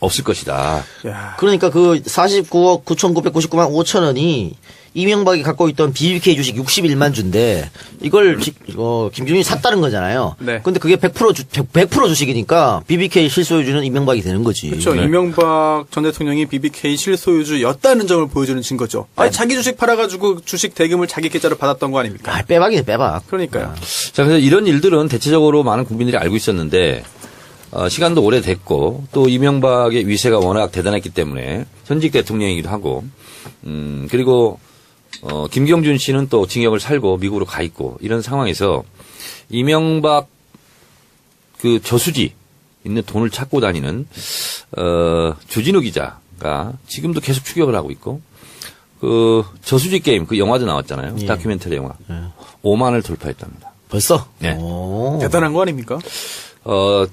없을 것이다. 야. 그러니까 그 49억 9,999만 5천 원이 이명박이 갖고 있던 BBK 주식 61만 주인데 이걸 김준일이 샀다는 거잖아요. 네. 근데 그게 100% 주식이니까 BBK 실소유주는 이명박이 되는 거지. 그렇죠. 네. 이명박 전 대통령이 BBK 실소유주였다는 점을 보여주는 증거죠. 아니, 자기 주식 팔아가지고 주식 대금을 자기 계좌로 받았던 거 아닙니까? 아, 빼박이네, 빼박. 그러니까요. 자, 그래서 이런 일들은 대체적으로 많은 국민들이 알고 있었는데 시간도 오래됐고 또 이명박의 위세가 워낙 대단했기 때문에 현직 대통령이기도 하고 그리고 김경준 씨는 또 징역을 살고 미국으로 가 있고 이런 상황에서 이명박 그 저수지 있는 돈을 찾고 다니는 주진우 기자가 지금도 계속 추격을 하고 있고 그 저수지 게임 그 영화도 나왔잖아요. 예. 다큐멘터리 영화. 5만을 돌파했답니다. 벌써? 네. 오. 대단한 거 아닙니까?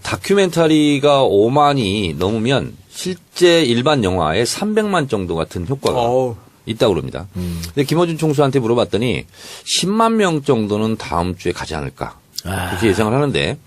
다큐멘터리가 5만이 넘으면 실제 일반 영화의 300만 정도 같은 효과가 어우. 있다고 그럽니다. 근데 김어준 총수한테 물어봤더니 10만 명 정도는 다음 주에 가지 않을까. 그렇게 예상을 하는데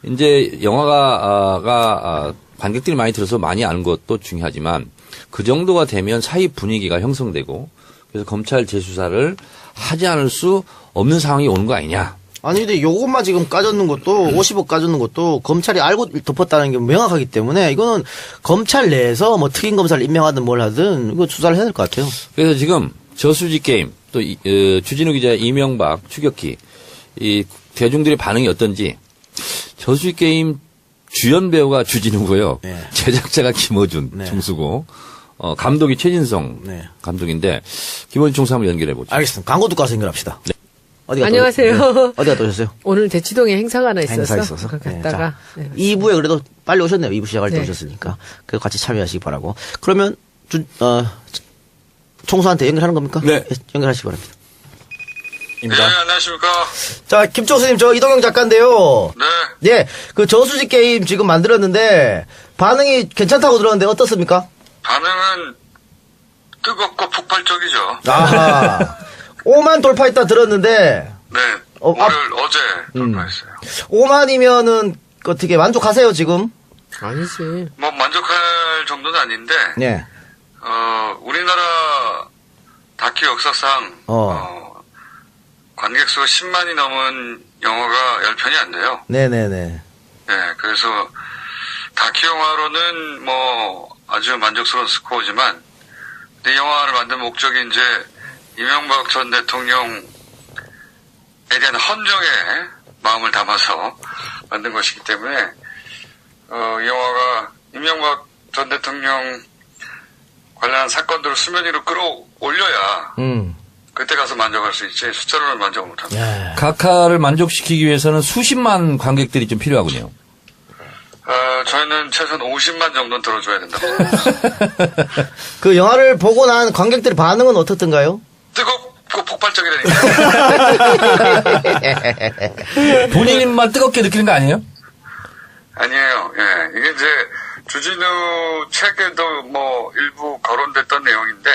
이제 영화가 관객들이 많이 들어서 많이 아는 것도 중요하지만 그 정도가 되면 사회 분위기가 형성되고 그래서 검찰 재수사를 하지 않을 수 없는 상황이 오는 거 아니냐. 아니, 근데 요것만 지금 까졌는 것도, 50억 까졌는 것도 검찰이 알고 덮었다는 게 명확하기 때문에 이거는 검찰 내에서 뭐 특임 검사를 임명하든 뭘 하든 이거 수사를 해야 될 것 같아요. 그래서 지금 저수지 게임 또 주진우 기자의 이명박 추격기 이 대중들의 반응이 어떤지 저수지 게임 주연 배우가 주진우고요. 네. 제작자가 김어준 네. 총수고 감독이 최진성 네. 감독인데 김어준 총수 한번 연결해 보죠. 알겠습니다. 광고 듣고 와서 연결합시다. 네. 어디가 안녕하세요. 어디가 또 오셨어요? 오늘 대치동에 행사가 하나 있었어. 행사 있어서. 갔다가. 네, 2부에 그래도 빨리 오셨네요. 2부 시작할 때 네. 오셨으니까. 그래서 같이 참여하시기 바라고. 그러면, 총수한테 연결하는 겁니까? 네. 연결하시기 바랍니다. 네, 안녕하십니까. 자, 김총수님, 저 이동영 작가인데요. 네. 예, 그 저수지 게임 지금 만들었는데, 반응이 괜찮다고 들었는데, 어떻습니까? 반응은 뜨겁고 폭발적이죠. 아하. 5만 돌파했다 들었는데, 네. 어, 어제 돌파했어요. 5만이면은, 어떻게 만족하세요, 지금? 아니지. 뭐 만족할 정도는 아닌데, 예. 우리나라 다큐 역사상, 관객 수가 10만이 넘은 영화가 10편이 안 돼요. 네네네. 네, 그래서 다큐 영화로는 뭐 아주 만족스러운 스코어지만 이 영화를 만든 목적이 이제 이명박 전 대통령에 대한 헌정의 마음을 담아서 만든 것이기 때문에 이 영화가 이명박 전 대통령 관련한 사건들을 수면 위로 끌어올려야 그때 가서 만족할 수 있지 숫자로는 만족을 못합니다. 각하를 만족시키기 위해서는 수십만 관객들이 좀 필요하군요. 저희는 최소한 50만 정도는 들어줘야 된다고 생각합니다. 그 영화를 보고 난 관객들의 반응은 어떻던가요? 뜨겁고 폭발적이라니까. 본인만 뜨겁게 느끼는 거 아니에요? 아니에요. 예. 이게 이제 주진우 책에도 뭐 일부 거론됐던 내용인데,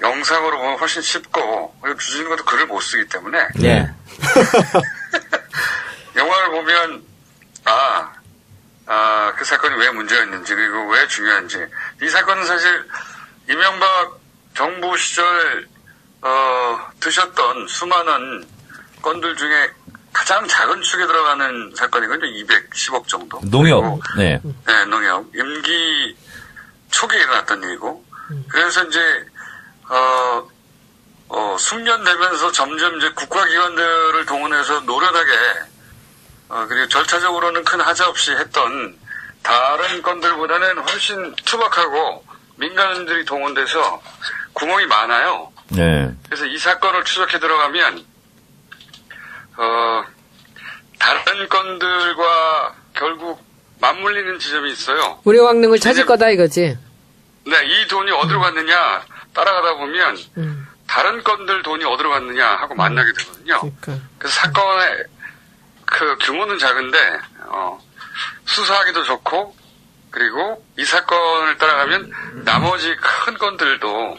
영상으로 보면 훨씬 쉽고, 그리고 주진우가 또 글을 못 쓰기 때문에, 예. 영화를 보면, 그 사건이 왜 문제였는지, 그리고 왜 중요한지. 이 사건은 사실, 이명박 정부 시절, 드셨던 수많은 건들 중에 가장 작은 축에 들어가는 사건이거든요. 210억 정도. 농협. 그리고, 네. 네, 농협. 임기 초기에 일어났던 일이고. 그래서 이제, 숙련되면서 점점 이제 국가기관들을 동원해서 노련하게, 그리고 절차적으로는 큰 하자 없이 했던 다른 건들보다는 훨씬 투박하고 민간인들이 동원돼서 구멍이 많아요. 네. 그래서 이 사건을 추적해 들어가면, 다른 건들과 결국 맞물리는 지점이 있어요. 우리 왕릉을 찾을 거다 이거지. 네, 이 돈이 어디로 갔느냐 따라가다 보면 다른 건들 돈이 어디로 갔느냐 하고 만나게 되거든요. 그러니까. 그래서 사건의 그 규모는 작은데 수사하기도 좋고 그리고 이 사건을 따라가면 나머지 큰 건들도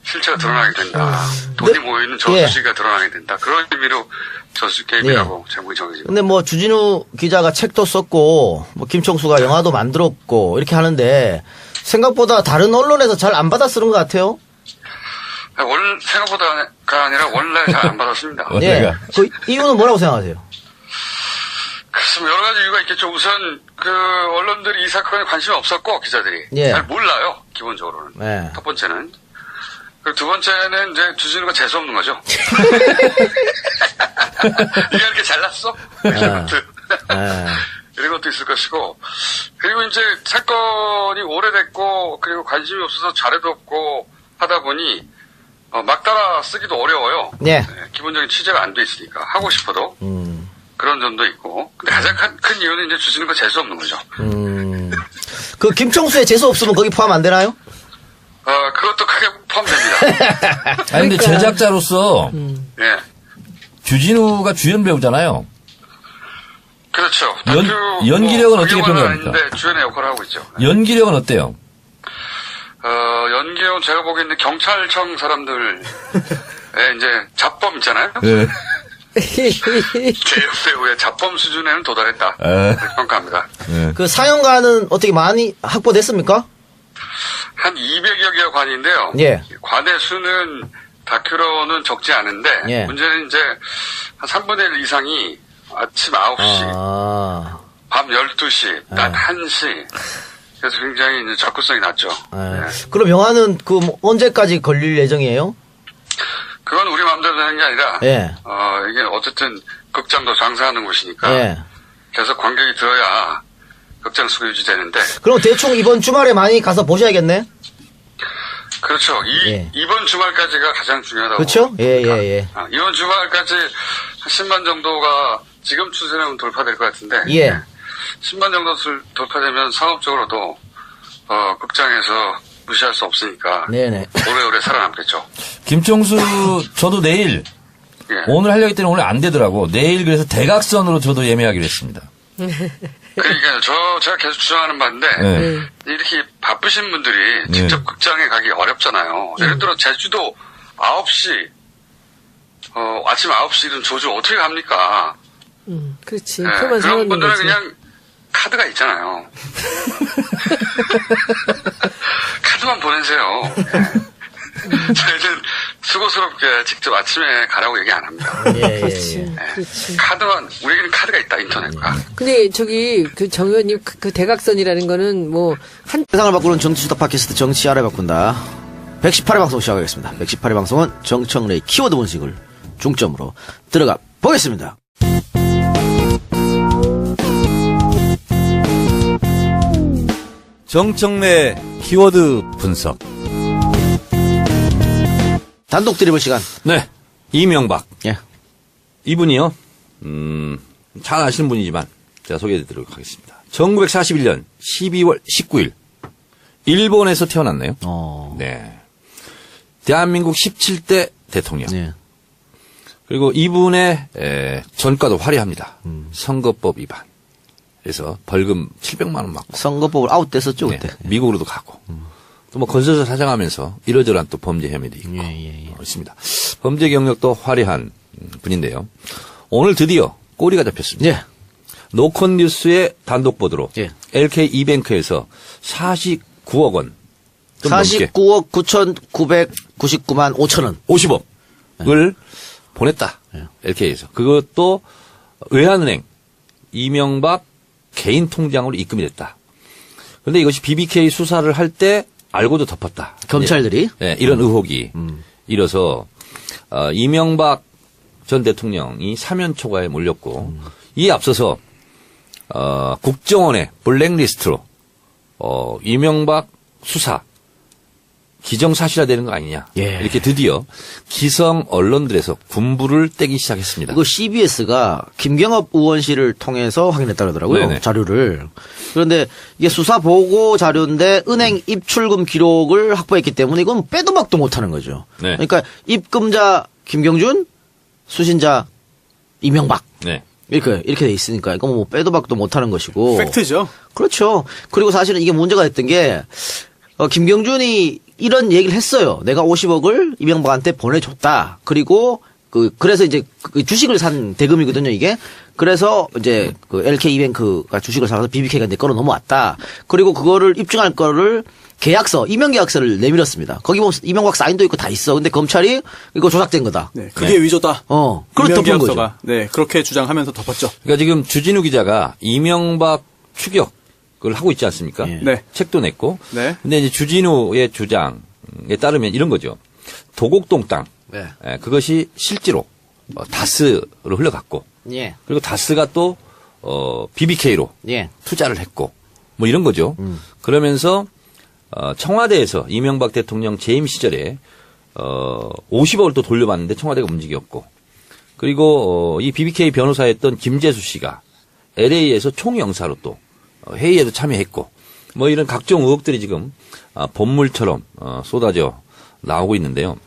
실체가 드러나게 된다. 돈이 모이는 저수지가 드러나게 된다. 그런 의미로 저수지 게임이라고 제목이 정해집니다. 근데 뭐 주진우 기자가 책도 썼고 뭐 김총수가 영화도 만들었고 이렇게 하는데 생각보다 다른 언론에서 잘 안 받아 쓰는 것 같아요. 생각보다가 아니라 원래 잘 안 받았습니다. 예. 그 이유는 뭐라고 생각하세요? 글쎄, 여러 가지 이유가 있겠죠. 우선, 언론들이 이 사건에 관심이 없었고, 기자들이. 예. 잘 몰라요, 기본적으로는. 예. 첫 번째는. 그리고 두 번째는 이제 주진우가 재수없는 거죠. 네가 이렇게 잘났어? 이런 것도. 이런 것도 있을 것이고. 그리고 이제 사건이 오래됐고, 그리고 관심이 없어서 자료도 없고 하다 보니, 막 따라 쓰기도 어려워요. 예. 네, 기본적인 취재가 안 돼 있으니까. 하고 싶어도. 그런 점도 있고. 근데 가장 큰 이유는 이제 주진우가 재수없는 거죠. 그 김총수의 재수 없으면 거기 포함 안 되나요? 그것도 크게 포함됩니다. 아니, 근데 제작자로서 예. 주진우가 주연 배우잖아요. 그렇죠. 연기력은 어떻게 평가합니까? 아닌데 주연의 역할을 하고 있죠. 연기력은 어때요? 연기력은 제가 보기에는 경찰청 사람들, 이제 잡범 있잖아요. 네. 제역 배우의 잡범 수준에는 도달했다. 그렇게 평가합니다. 네. 그 사연가는 어떻게 많이 확보됐습니까? 한 200여 개의 관인데요. 예. 관의 수는 다큐로는 적지 않은데 예. 문제는 이제 한 3분의 1 이상이 아침 9시, 밤 12시, 낮 1시. 그래서 굉장히 이제 접근성이 낮죠. 네. 그럼 영화는 뭐 언제까지 걸릴 예정이에요? 그건 우리 마음대로 되는 게 아니라, 예. 이게 어쨌든 극장도 장사하는 곳이니까, 예. 계속 관객이 들어야 극장 수가 유지되는데. 그럼 대충 이번 주말에 많이 가서 보셔야겠네? 그렇죠. 이번 주말까지가 가장 중요하다고. 그렇죠? 예. 이번 주말까지 10만 정도가 지금 추세는 돌파될 것 같은데. 예. 10만 정도 돌파되면 상업적으로도, 극장에서 무시할 수 없으니까. 네네. 오래오래 살아남겠죠. 김총수, 저도 내일 예. 오늘 하려고 했더니 오늘 안 되더라고. 내일 그래서 대각선으로 저도 예매하기로 했습니다. 그러니까요. 제가 계속 주장하는 바인데 네. 이렇게 바쁘신 분들이 직접 극장에 가기 어렵잖아요. 예를 들어 제주도 9시 아침 9시 이런 조주 어떻게 갑니까? 그렇지. 네, 표만 그런 사놓는 분들은 거지. 그냥 카드가 있잖아요. 카드만 보내세요. 저희는 수고스럽게 직접 아침에 가라고 얘기 안 합니다. 그렇지. 그렇지. 카드만, 우리에게는 카드가 있다, 인터넷과. 근데 저기 정 의원님 그 대각선이라는 거는 뭐 한 세상을 바꾸는 정치수다 팟캐스트 정치알을 바꾼다. 118회 방송 시작하겠습니다. 118회 방송은 정청래의 키워드 분석을 중점으로 들어가 보겠습니다. 정청래 키워드 분석. 단독 드리블 시간. 네. 이명박. 예. 이분이요. 잘 아시는 분이지만 제가 소개해 드리도록 하겠습니다. 1941년 12월 19일. 일본에서 태어났네요. 네. 대한민국 17대 대통령. 네. 그리고 이분의 전과도 화려합니다. 선거법 위반. 그래서 벌금 700만 원 맞고. 선거법을 아웃됐었죠, 네, 그때. 미국으로도 가고. 또 뭐 건설사 사장하면서 이러저러한 또 범죄 혐의도 있고. 있습니다. 범죄 경력도 화려한 분인데요. 오늘 드디어 꼬리가 잡혔습니다. 예. 노컷 뉴스의 단독 보도로 예. LK 이뱅크에서 49억 원. 좀 넘게 49억 9,999만 5천 원. 50억을 보냈다. LK에서. 그것도 외환은행 이명박 개인 통장으로 입금이 됐다. 그런데 이것이 BBK 수사를 할 때 알고도 덮었다. 검찰들이. 네, 이런 의혹이 일어서 이명박 전 대통령이 사면 초과에 몰렸고 이에 앞서서 국정원의 블랙리스트로 이명박 수사 기정사실화되는 거 아니냐. 예. 이렇게 드디어 기성 언론들에서 군부를 떼기 시작했습니다. 이거 CBS가 김경업 의원실을 통해서 확인했다 그러더라고요. 네네. 자료를. 그런데 이게 수사 보고 자료인데 은행 입출금 기록을 확보했기 때문에 이건 빼도 박도 못하는 거죠. 네. 그러니까 입금자 김경준, 수신자 이명박. 네. 이렇게 돼 있으니까 이거 뭐 빼도 박도 못하는 것이고. 팩트죠. 그렇죠. 그리고 사실은 이게 문제가 됐던 게 김경준이 이런 얘기를 했어요. 내가 50억을 이명박한테 보내줬다. 그리고 그래서 이제 그 주식을 산 대금이거든요, 이게. 그래서 이제 그 LK이뱅크가 주식을 사서 BBK가 이제 끌어 넘어왔다. 그리고 그거를 입증할 거를 계약서, 임명계약서를 내밀었습니다. 거기 보면 이명박 사인도 있고 다 있어. 근데 검찰이 이거 조작된 거다. 네, 그게 위조다. 그걸 덮은 거죠. 임명계약서가. 네, 그렇게 주장하면서 덮었죠. 그러니까 지금 주진우 기자가 이명박 추격을 하고 있지 않습니까? 예. 네. 책도 냈고. 네. 근데 이제 주진우의 주장에 따르면 이런 거죠. 도곡동 땅. 네. 그것이 실제로 다스로 흘러갔고. 예. 그리고 다스가 또 BBK로 예. 투자를 했고. 뭐 이런 거죠. 그러면서 청와대에서 이명박 대통령 재임 시절에 50억을 또 돌려받는데 청와대가 움직였고. 그리고 이 BBK 변호사였던 김재수 씨가 LA에서 총영사로 또 회의에도 참여했고. 뭐 이런 각종 의혹들이 지금 본물처럼 쏟아져 나오고 있는데요.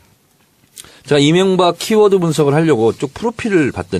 제가 이명박 키워드 분석을 하려고 쭉 프로필을 봤더니